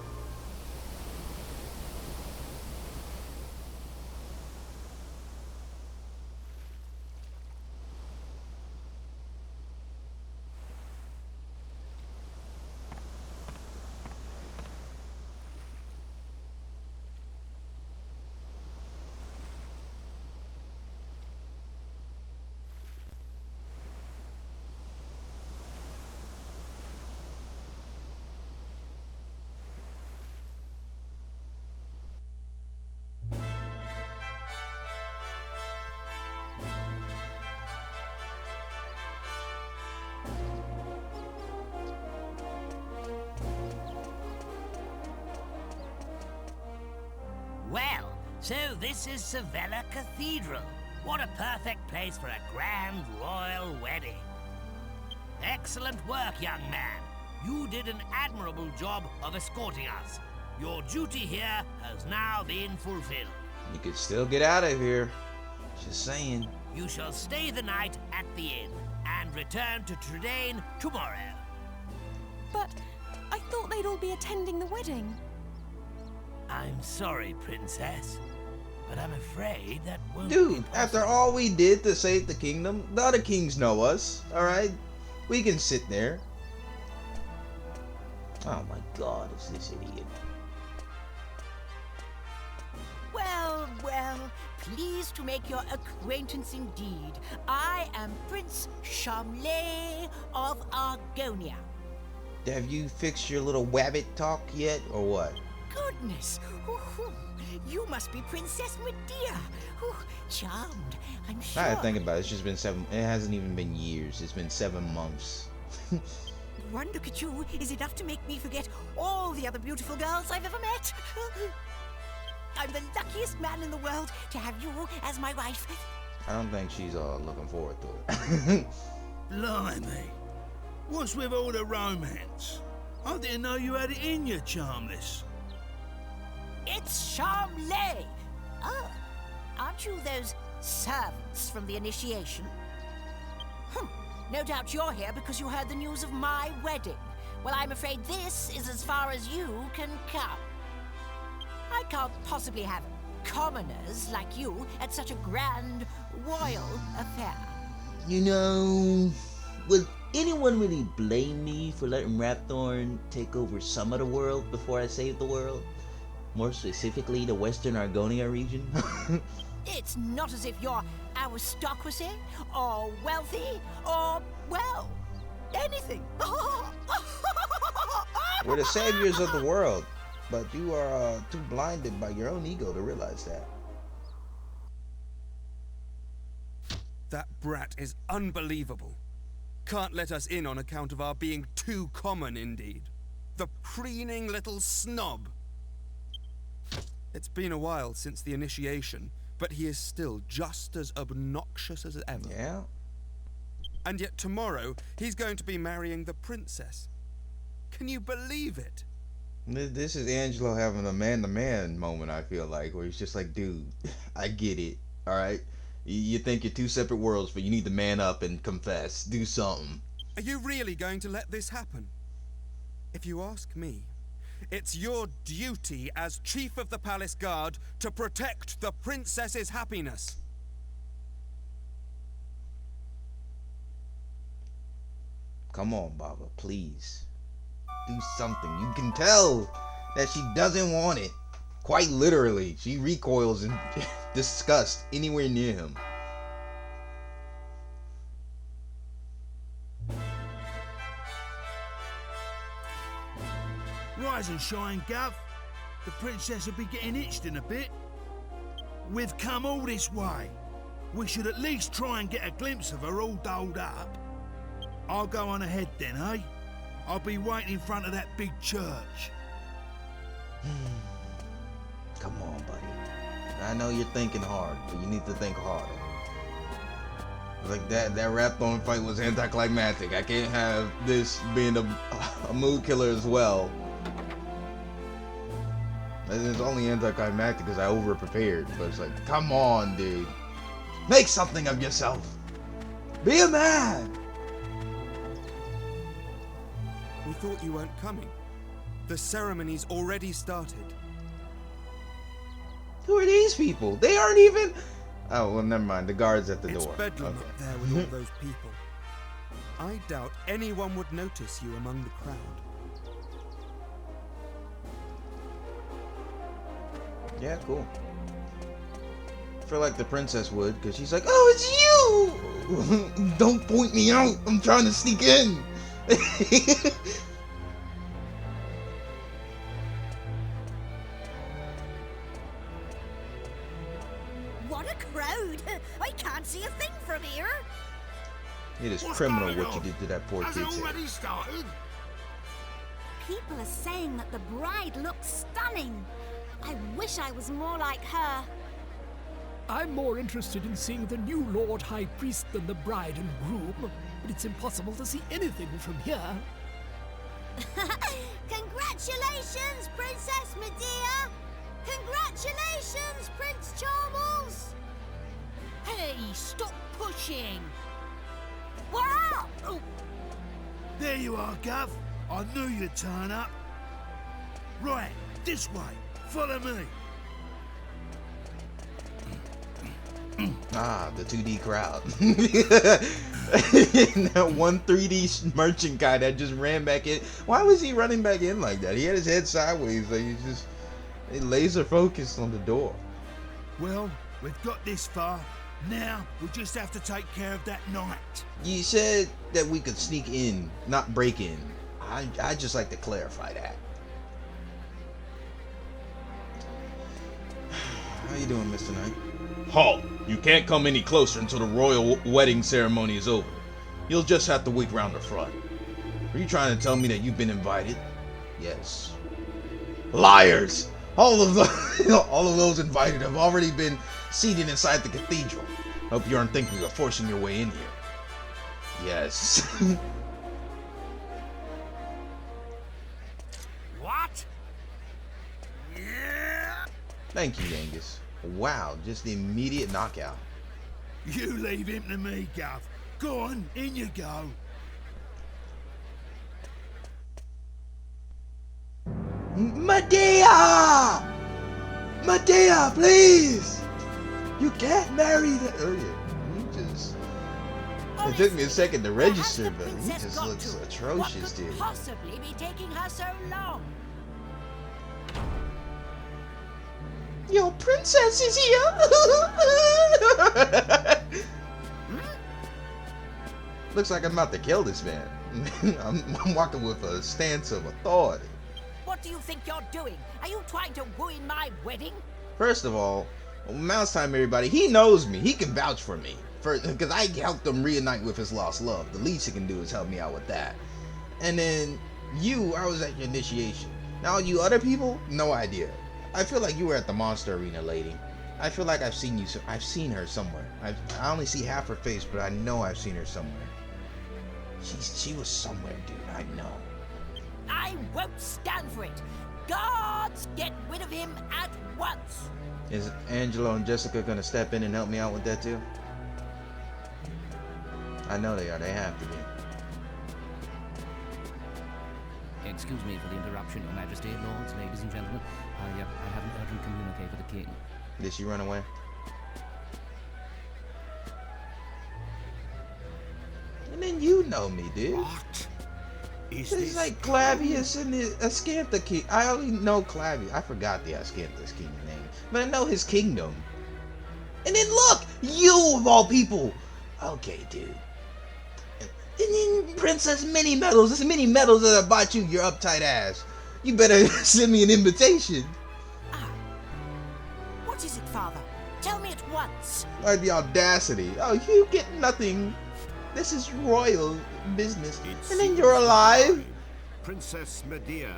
Well, so this is Sevilla Cathedral. What a perfect place for a grand royal wedding. Excellent work, young man. You did an admirable job of escorting us. Your duty here has now been fulfilled. You could still get out of here. Just saying. You shall stay the night at the inn and return to Trudane tomorrow. But I thought they'd all be attending the wedding. I'm sorry, Princess, but I'm afraid that won't be Dude, possible. after all we did to save the kingdom, the other kings know us, alright? We can sit there. Oh my god, it's this idiot. Well, well, pleased to make your acquaintance indeed. I am Prince Charmley of Argonia. Have you fixed your little wabbit talk yet, or what? Goodness, you must be Princess Medea. Charmed, I'm sure. I think about it, it's just been it hasn't even been years, it's been 7 months. One look at you is enough to make me forget all the other beautiful girls I've ever met. I'm the luckiest man in the world to have you as my wife. I don't think she's looking forward to it. Blimey. What's with all the romance? I didn't know you had it in you, Charmless. It's Charmley. Oh, aren't you those servants from the initiation? No doubt you're here because you heard the news of my wedding. Well, I'm afraid this is as far as you can come. I can't possibly have commoners like you at such a grand royal affair. You know, would anyone really blame me for letting Rapthorn take over some of the world before I saved the world? More specifically, the Western Argonia region? It's not as if you're aristocracy, or wealthy, or, well, anything. We're the saviors of the world, but you are too blinded by your own ego to realize that. That brat is unbelievable. Can't let us in on account of our being too common, indeed. The preening little snob. It's been a while since the initiation, but he is still just as obnoxious as ever. Yeah? And yet tomorrow, he's going to be marrying the princess. Can you believe it? This is Angelo having a man-to-man moment, I feel like, where he's just like, dude, I get it, alright? You think you're two separate worlds, but you need to man up and confess. Do something. Are you really going to let this happen? If you ask me, it's your duty as Chief of the Palace Guard to protect the princess's happiness. Come on, Baba, please. Do something. You can tell that she doesn't want it. Quite literally. She recoils in disgust anywhere near him. Rise and shine, Gov. The princess will be getting itched in a bit. We've come all this way. we should at least try and get a glimpse of her all dolled up. I'll go on ahead then, eh? I'll be waiting in front of that big church. Come on, buddy. I know you're thinking hard, but you need to think harder. Like that Rapthorn fight was anticlimactic. I can't have this being a mood killer as well. And it's only anticlimactic because I over prepared. But it's like, come on, dude. Make something of yourself. Be a man. We thought you weren't coming. The ceremony's already started. Who are these people? They aren't even... Oh, well, never mind. The guard's at the It's door. bedlam Okay. up there with all those people. I doubt anyone would notice you among the crowd. Yeah, cool. I feel like the princess would, because she's like, oh, it's you! Don't point me out! I'm trying to sneak in! What a crowd! I can't see a thing from here. It is What's criminal going what you on? did to that poor Has kid's it head. already started? People are saying that the bride looks stunning. I wish I was more like her. I'm more interested in seeing the new Lord High Priest than the bride and groom, but it's impossible to see anything from here. Congratulations, Princess Medea! Congratulations, Prince Charles! Hey, stop pushing! Wow! Oh, There you are, Gov. I knew you'd turn up. Right, this way. Follow me. Ah, the 2D crowd. That one 3D merchant guy that just ran back in. Why was he running back in like that? He had his head sideways. Like he's just laser focused on the door. Well, we've got this far. Now, we just have to take care of that knight. You said that we could sneak in, not break in. I'd just like to clarify that. How you doing, Mr. Knight? Halt! You can't come any closer until the royal wedding ceremony is over. You'll just have to wait round the front. Are you trying to tell me that you've been invited? Yes. Liars! All of those invited have already been seated inside the cathedral. Hope you aren't thinking of forcing your way in here. Yes. what? Yeah. Thank you, Angus. Wow, just the immediate knockout. You leave him to me, Gov. Go on, in you go. Medea! Medea, please! You can't marry the... Oh yeah, he just... It took me a second to register, but he just looks atrocious, dude. What could possibly be taking her so long? Your princess is here! Looks like I'm about to kill this man. I'm walking with a stance of authority. What do you think you're doing? Are you trying to ruin my wedding? First of all, Mouse Time, everybody, he knows me. He can vouch for me. Because I helped him reunite with his lost love. The least he can do is help me out with that. And then you, I was at your initiation. Now you other people, no idea. I feel like you were at the Monster Arena, lady. I feel like I've seen you. I've seen her somewhere. I only see half her face, but I know I've seen her somewhere. She was somewhere, dude. I know. I won't stand for it. Guards, get rid of him at once. Is Angelo and Jessica gonna step in and help me out with that too? I know they are. They have to be. Excuse me for the interruption, Your Majesty, lords, ladies and gentlemen. I have an urgent communique for the king. Did she run away? And then you know me, dude. What? It's like Clavius and the Ascantha King. I only know Clavius. I forgot the Ascanthus King's name, but I know his kingdom. And then look, you of all people. Okay, dude. And then Princess Mini Medals. This Mini Medals that I bought you, your uptight ass. You better send me an invitation. What is it, Father? Tell me at once. Like the audacity. Oh, you get nothing. This is royal business. And then you're alive. Princess Medea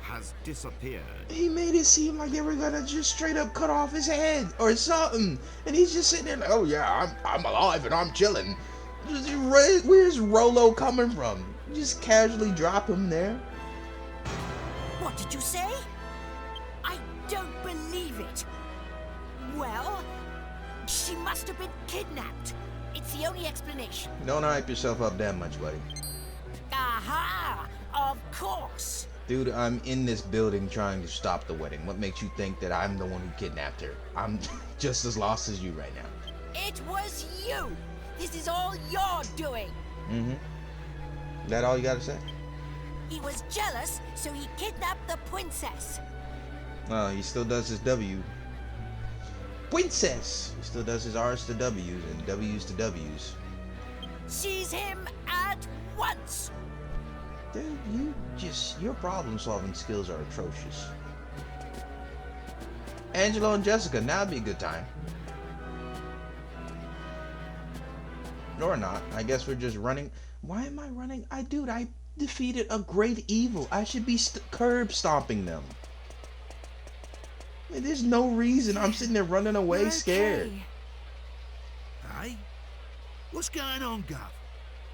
has disappeared. He made it seem like they were gonna just straight up cut off his head or something. And he's just sitting there like, oh yeah, I'm alive and I'm chilling. Where's Rolo coming from? Just casually drop him there. What did you say? I don't believe it. Well, she must have been kidnapped. It's the only explanation. Don't hype yourself up that much, buddy. Aha! Of course. Dude, I'm in this building trying to stop the wedding. What makes you think that I'm the one who kidnapped her? I'm just as lost as you right now. It was you. This is all your doing. Mm-hmm. That all you gotta say? He was jealous, so he kidnapped the princess. Oh, he still does his W. Princess! He still does his R's to W's and W's to W's. Seize him at once. Dude, your problem-solving skills are atrocious. Angelo and Jessica, now'd be a good time. Or not. I guess we're just running. Why am I running? I defeated a great evil. I should be curb stomping them. I mean, there's no reason I'm sitting there running away scared. Hey? What's going on, Gov?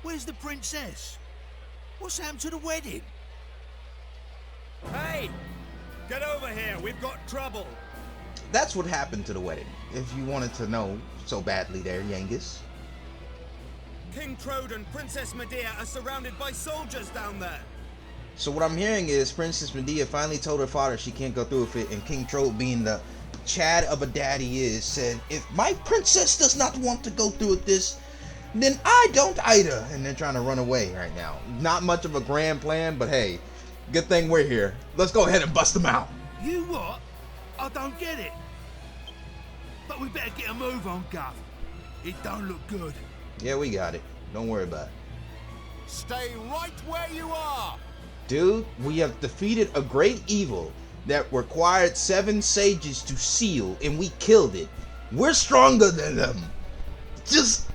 Where's the princess? What's happened to the wedding? Hey! Get over here, we've got trouble. That's what happened to the wedding, if you wanted to know so badly there, Yangus. King Trode and Princess Medea are surrounded by soldiers down there. So what I'm hearing is Princess Medea finally told her father she can't go through with it, and King Trode, being the Chad of a daddy is, said, if my princess does not want to go through with this, then I don't either. And they're trying to run away right now. Not much of a grand plan, but hey, good thing we're here. Let's go ahead and bust them out. You what? I don't get it. But we better get a move on, Gov. It don't look good. Yeah, we got it. Don't worry about it. Stay right where you are. Dude, we have defeated a great evil that required 7 sages to seal, and we killed it. We're stronger than them. Just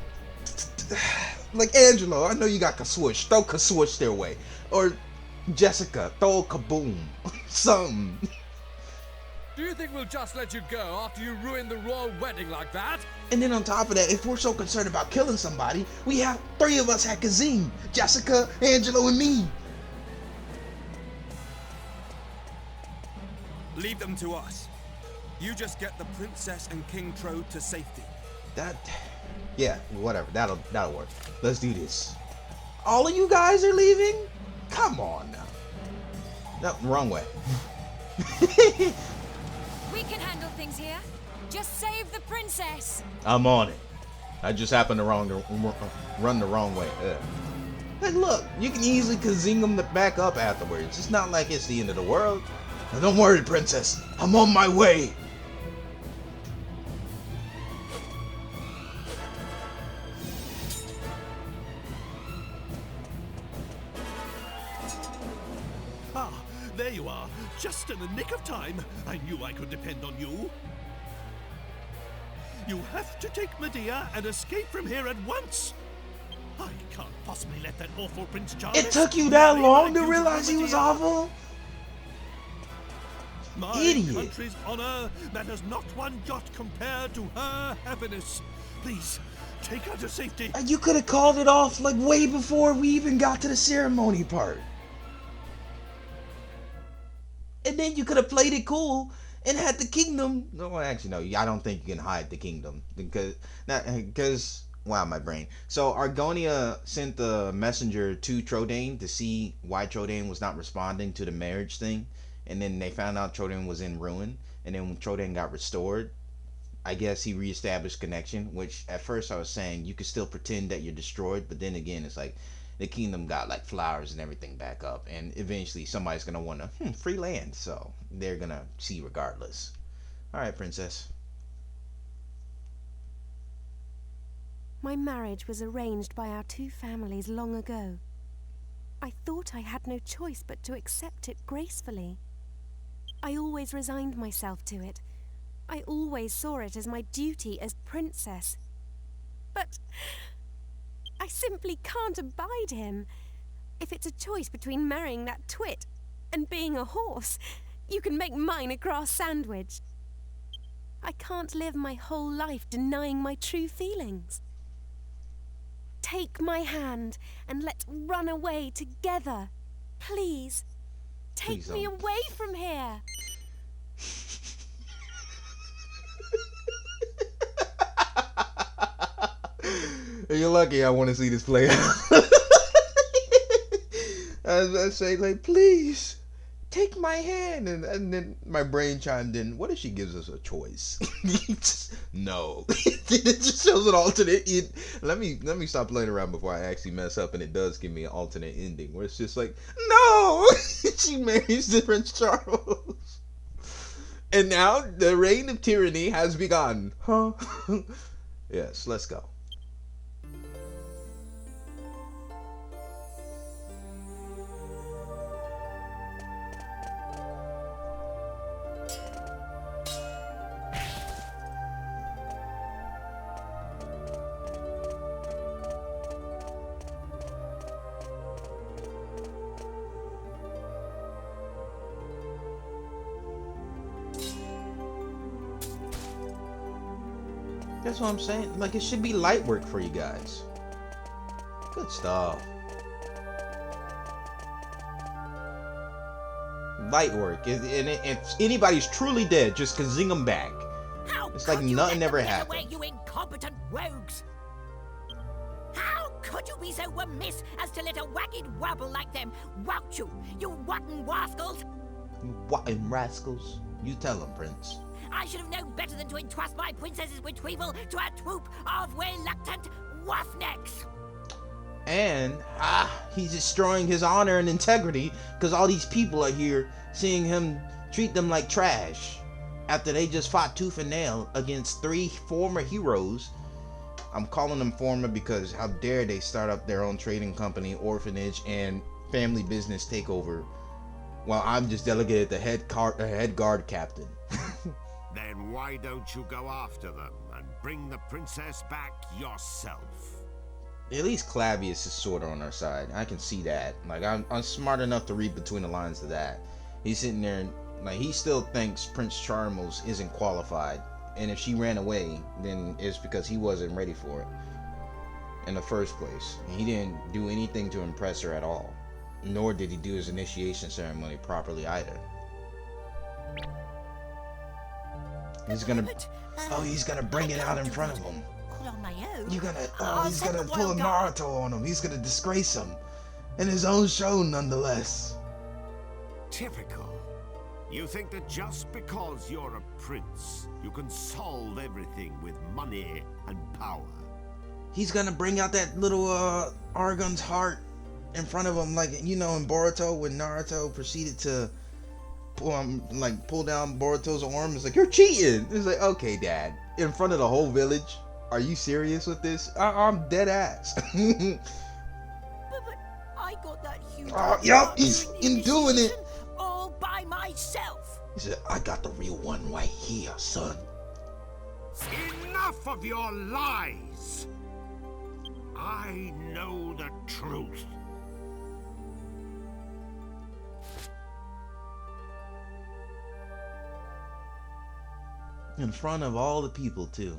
like Angelo, I know you got Kaswoosh. Throw Kaswoosh their way. Or Jessica, throw a kaboom. Something. Do you think we'll just let you go after you ruined the royal wedding like that? And then on top of that, if we're so concerned about killing somebody, we have 3 of us at Kazim. Jessica, Angelo, and me. Leave them to us. You just get the princess and King Trode to safety. Yeah, whatever. That'll work. Let's do this. All of you guys are leaving? Come on now. No, wrong way. We can handle things here. Just save the princess. I'm on it. I just happened to run the wrong way. Like, look, you can easily kazing them back up afterwards. It's not like it's the end of the world. Now, don't worry, princess. I'm on my way. Ah, there you are. Just in the nick of time. I knew I could depend on you. You have to take Medea and escape from here at once. I can't possibly let that awful Prince Charles... It took you that long to realize he was awful? My Idiot. country's honor matters not one jot compared to her happiness. Please, take her to safety. You could have called it off like way before we even got to the ceremony part. And then you could have played it cool and had the kingdom. No, actually, no. I don't think you can hide the kingdom because wow, my brain. So Argonia sent the messenger to Trodain to see why Trodain was not responding to the marriage thing, and then they found out Trodain was in ruin. And then when Trodain got restored, I guess he reestablished connection. Which at first I was saying you could still pretend that you're destroyed, but then again, it's like the kingdom got like flowers and everything back up, and eventually somebody's gonna want to free land, so they're gonna see regardless. All right, princess. My marriage was arranged by our 2 families long ago. I thought I had no choice but to accept it gracefully. I always resigned myself to it, I always saw it as my duty as princess. But I simply can't abide him. If it's a choice between marrying that twit and being a horse, you can make mine a grass sandwich. I can't live my whole life denying my true feelings. Take my hand and let's run away together. Please. Take me away from here. You're lucky I want to see this play out. I say, like, please, take my hand. And then my brain chimed in, what if she gives us a choice? No. It just shows an alternate. Let me stop playing around before I actually mess up, and it does give me an alternate ending, where it's just like, no! She marries the Prince Charles. And now the reign of tyranny has begun. Huh? Yes, let's go. That's what I'm saying. Like, it should be light work for you guys. Good stuff. Light work. And if anybody's truly dead, just can zing them back. It's like nothing ever happened. Away, you incompetent rogues! How could you be so remiss as to let a wagged wabble like them wout you, you rotten rascals? You rotten rascals. You tell them, Prince. I should have known better than to entrust my princess's retrieval to a troop of reluctant roughnecks. And he's destroying his honor and integrity because all these people are here seeing him treat them like trash after they just fought tooth and nail against 3 former heroes. I'm calling them former because how dare they start up their own trading company, orphanage, and family business takeover while I'm just delegated the head guard captain. Then why don't you go after them and bring the princess back yourself? At least Clavius is sort of on our side. I can see that. Like, I'm smart enough to read between the lines of that. He's sitting there and, like, he still thinks Prince Charles isn't qualified. And if she ran away, then it's because he wasn't ready for it in the first place. And he didn't do anything to impress her at all. Nor did he do his initiation ceremony properly either. He's gonna, he's gonna bring it out in front of him. He's gonna pull a Naruto on him. He's gonna disgrace him in his own show, nonetheless. Typical. You think that just because you're a prince, you can solve everything with money and power. He's gonna bring out that little Argon's heart in front of him, like, you know, in Boruto when Naruto proceeded to pull down Boruto's arm. It's like, you're cheating. It's like, okay, Dad, in front of the whole village. Are you serious with this? I'm dead ass. But I got that huge. Yup, he's in doing it all by myself. He said, I got the real one right here, son. Enough of your lies! I know the truth. In front of all the people, too.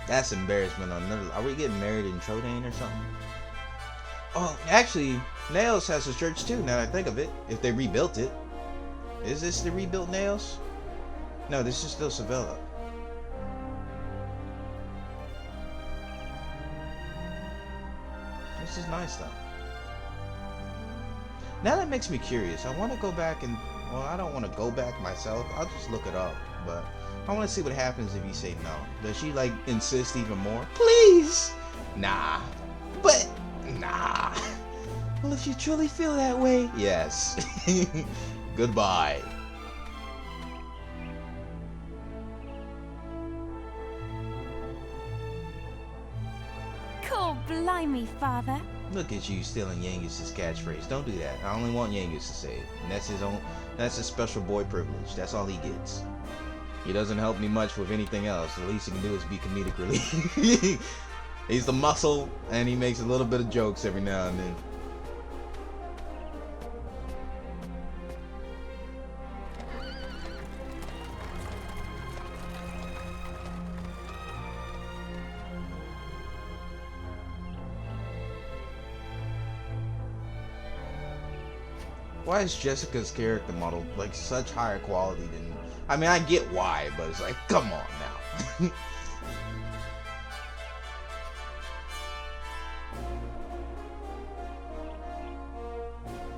That's embarrassment on another. Are we getting married in Trodain or something? Oh, actually, Nails has a church too, now that I think of it. If they rebuilt it. Is this the rebuilt Nails? No, this is still Sevilla. This is nice though. Now that makes me curious. I want to go back and, well, I don't want to go back myself. I'll just look it up, but I want to see what happens if you say no. Does she, like, insist even more? Please! Nah. But, nah. Well, if you truly feel that way, yes. Goodbye. Cool, blimey, Father. Look at you stealing Yangus's catchphrase. Don't do that. I only want Yangus to say it. And that's his own, that's his special boy privilege. That's all he gets. He doesn't help me much with anything else. The least he can do is be comedic relief. He's the muscle, and he makes a little bit of jokes every now and then. Why is Jessica's character model like such higher quality than... I mean, I get why, but it's like, come on now.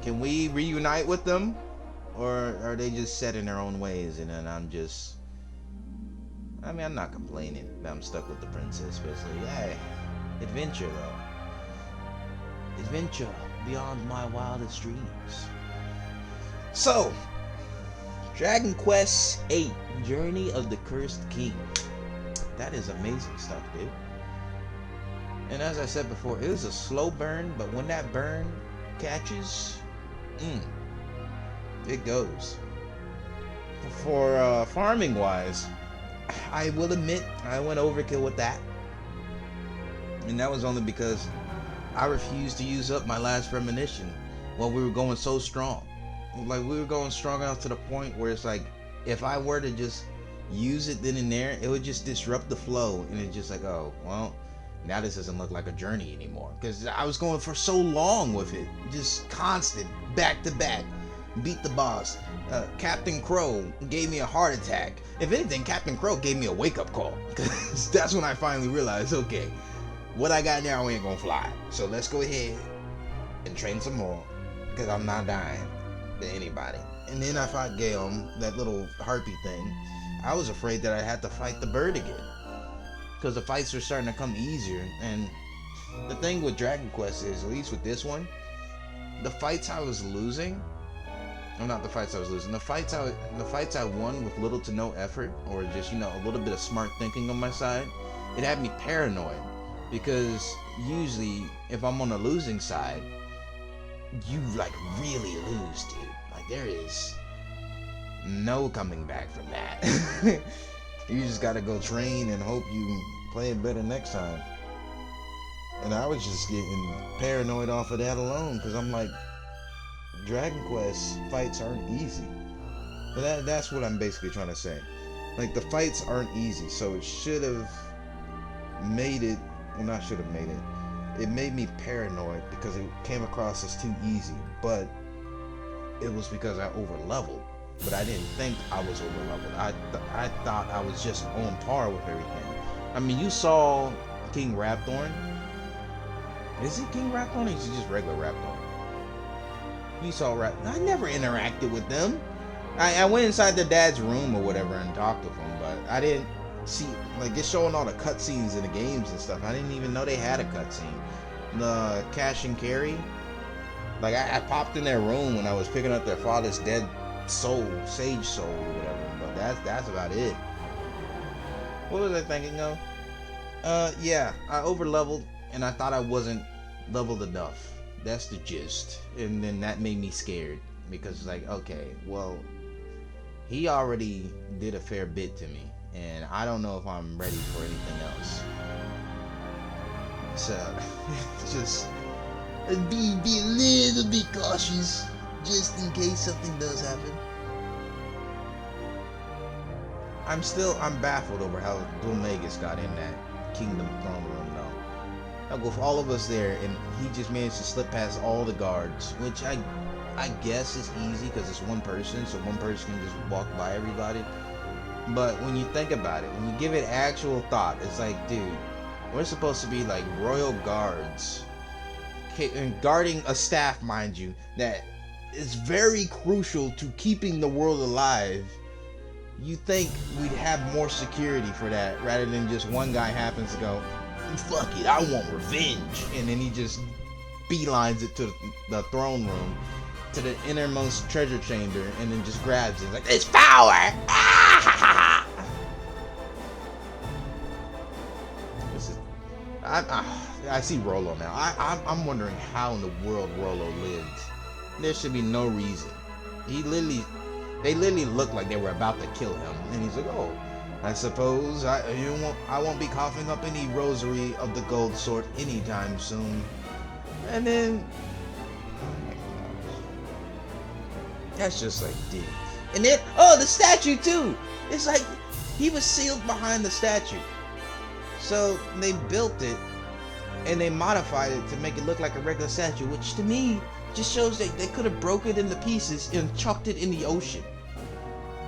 Can we reunite with them? Or are they just set in their own ways and then I'm just... I mean, I'm not complaining that I'm stuck with the princess, but it's like, hey, adventure though. Adventure beyond my wildest dreams. So, Dragon Quest VIII, Journey of the Cursed King. That is amazing stuff, dude. And as I said before, it is a slow burn, but when that burn catches, it goes. For farming wise, I will admit I went overkill with that. And that was only because I refused to use up my last premonition while we were going so strong. Like, we were going strong enough to the point where it's like, if I were to just use it then and there, it would just disrupt the flow. And it's just like, oh, well, now this doesn't look like a journey anymore. Because I was going for so long with it. Just constant, back to back. Beat the boss. Captain Crow gave me a heart attack. If anything, Captain Crow gave me a wake-up call. Because that's when I finally realized, okay, what I got now ain't gonna fly. So let's go ahead and train some more. Because I'm not dying to anybody. And then I fought Gale, that little harpy thing. I was afraid that I had to fight the bird again. Because the fights were starting to come easier. And the thing with Dragon Quest is, at least with this one, the fights I was losing, or not the fights I was losing, the fights I won with little to no effort, or just, you know, a little bit of smart thinking on my side, it had me paranoid. Because usually, if I'm on the losing side, you like really lose, dude. Like, there is no coming back from that. You just gotta go train and hope you play it better next time. And I was just getting paranoid off of that alone, because I'm like, Dragon Quest fights aren't easy. But that's what I'm basically trying to say. Like, the fights aren't easy, so it should have made it, well, not should have made it. It made me paranoid because it came across as too easy, but it was because I over-leveled. But I didn't think I was over-leveled. I thought I was just on par with everything. I mean, you saw King Rapthorn. Is it King Rapthorn or is it just regular Rapthorn? You saw I never interacted with them. I went inside their dad's room or whatever and talked with them, but I didn't see, like, it's showing all the cutscenes in the games and stuff. I didn't even know they had a cutscene. The Cash and Carry, like, I popped in their room when I was picking up their father's dead soul, sage soul or whatever, but that's about it. What was I thinking of? Yeah, I over-leveled and I thought I wasn't leveled enough. That's the gist. And then that made me scared because it's like, okay, well, he already did a fair bit to me and I don't know if I'm ready for anything else. So, just be a little bit cautious just in case something does happen. I'm baffled over how Dulmagus got in that Kingdom Throne Room though. Like, with all of us there, and he just managed to slip past all the guards, which I guess is easy because it's one person, so one person can just walk by everybody. But when you think about it, when you give it actual thought, it's like, dude, we're supposed to be like royal guards, and guarding a staff, mind you, that is very crucial to keeping the world alive. You think we'd have more security for that rather than just one guy happens to go, fuck it, I want revenge, and then he just beelines it to the throne room, to the innermost treasure chamber, and then just grabs it like, it's power! I see Rolo now. I'm wondering how in the world Rolo lived. There should be no reason. They literally looked like they were about to kill him, and he's like, "Oh, I suppose I won't be coughing up any rosary of the gold sort anytime soon." And then, oh my gosh, that's just like, dude. And then, oh, the statue too. It's like he was sealed behind the statue. So they built it and they modified it to make it look like a regular statue, which to me just shows that they could have broke it into pieces and chucked it in the ocean.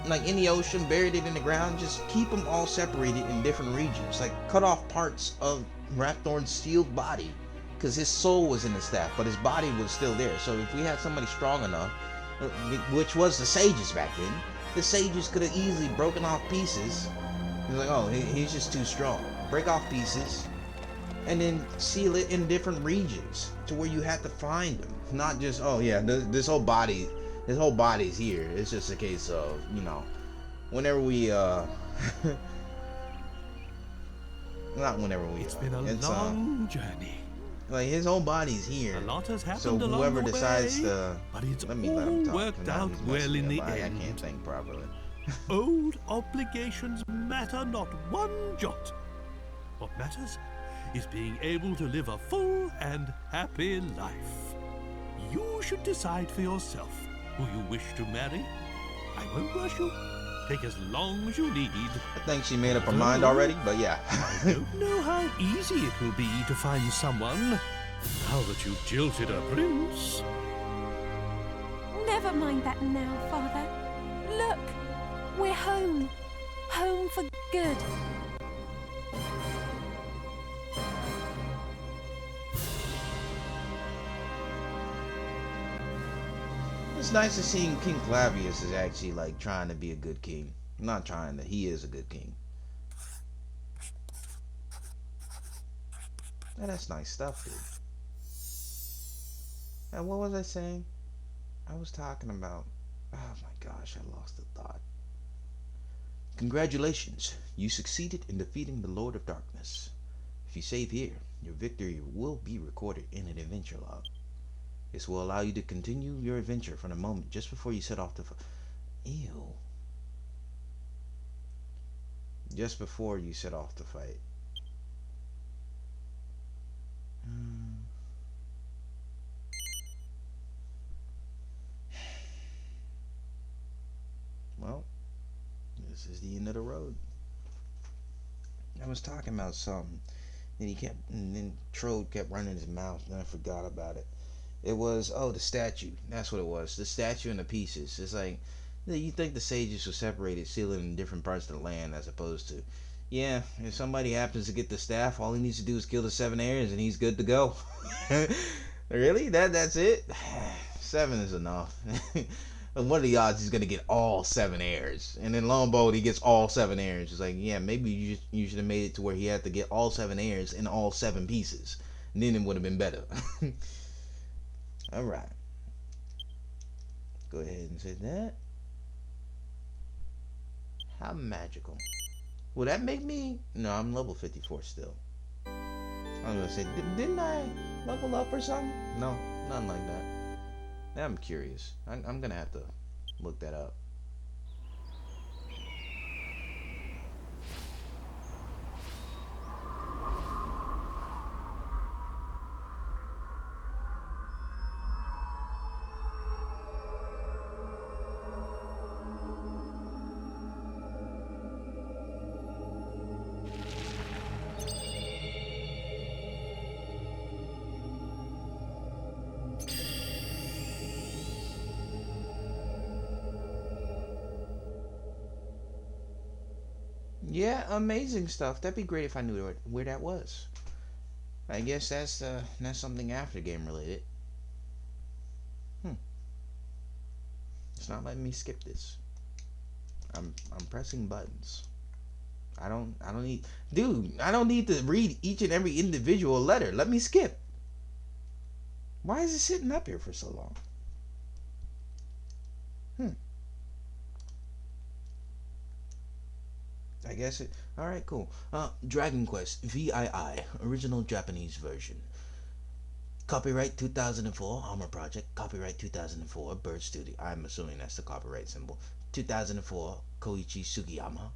Like in the ocean, buried it in the ground, just keep them all separated in different regions. Like cut off parts of Rapthorn's sealed body, because his soul was in the staff, but his body was still there. So if we had somebody strong enough, which was the sages back then, the sages could have easily broken off pieces. He's like, oh, he's just too strong. Break off pieces, and then seal it in different regions to where you have to find them. Not just, oh yeah, this whole body's here. It's just a case of, you know, whenever we not whenever we it's been a long journey. Like his whole body's here. A lot has happened so whoever along the decides way, to but it's let me all let him talk. worked out well in the I end. can't think properly. Old obligations matter not one jot. What matters is being able to live a full and happy life. You should decide for yourself who you wish to marry. I won't rush you. Take as long as you need. I think she made up her mind already, but yeah. I don't know how easy it will be to find someone now that you've jilted a prince. Never mind that now, Father. Look, we're home. Home for good. It's nice to see King Clavius is actually like trying to be a good king. Not trying to, he is a good king. Yeah, that's nice stuff, dude. And what was I saying? I was talking about, oh my gosh, I lost the thought. Congratulations, you succeeded in defeating the Lord of Darkness. If you save here, your victory will be recorded in an adventure log. This will allow you to continue your adventure from the moment just before you set off to ew. Just before you set off to fight. Well, this is the end of the road. I was talking about something, and then Trode kept running his mouth, and I forgot about it. It was, oh, the statue. That's what it was. The statue and the pieces. It's like, you think the sages were separated, sealed in different parts of the land, as opposed to, yeah, if somebody happens to get the staff, all he needs to do is kill the 7 heirs, and he's good to go. Really? That's it? 7 is enough. What are the odds he's gonna get all 7 heirs? And then lo and behold, he gets all 7 heirs. It's like, yeah, maybe you should have made it to where he had to get all 7 heirs in all 7 pieces. And then it would have been better. Alright. Go ahead and say that. How magical. Will that make me? No, I'm level 54 still. I was gonna say, didn't I level up or something? No, nothing like that. Now I'm curious. I'm gonna have to look that up. Yeah, amazing stuff. That'd be great if I knew where that was. I guess that's something after game related. It's not letting me skip this. I'm pressing buttons. I don't need, dude, I don't need to read each and every individual letter. Let me skip. Why is it sitting up here for so long? I guess it. All right, cool. Dragon Quest VII, original Japanese version. Copyright 2004, Armor Project. Copyright 2004, Bird Studio. I'm assuming that's the copyright symbol. 2004, Koichi Sugiyama.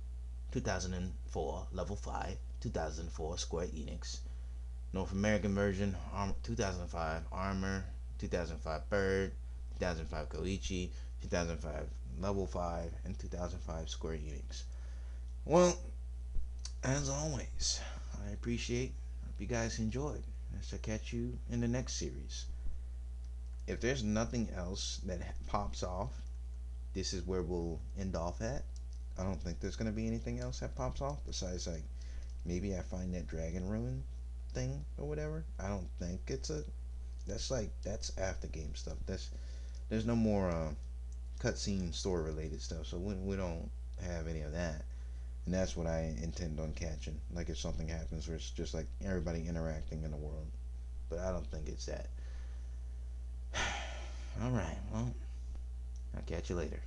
2004, Level 5. 2004, Square Enix. North American version, 2005, Armor. 2005, Bird. 2005, Koichi. 2005, Level 5. And 2005, Square Enix. Well, as always, I appreciate. Hope you guys enjoyed. I shall catch you in the next series. If there's nothing else that pops off, this is where we'll end off at. I don't think there's gonna be anything else that pops off besides like maybe I find that dragon ruin thing or whatever. I don't think it's a. That's after game stuff. There's no more cutscene story related stuff. So we don't have any of that. And that's what I intend on catching. Like if something happens where it's just like everybody interacting in the world. But I don't think it's that. Alright, well, I'll catch you later.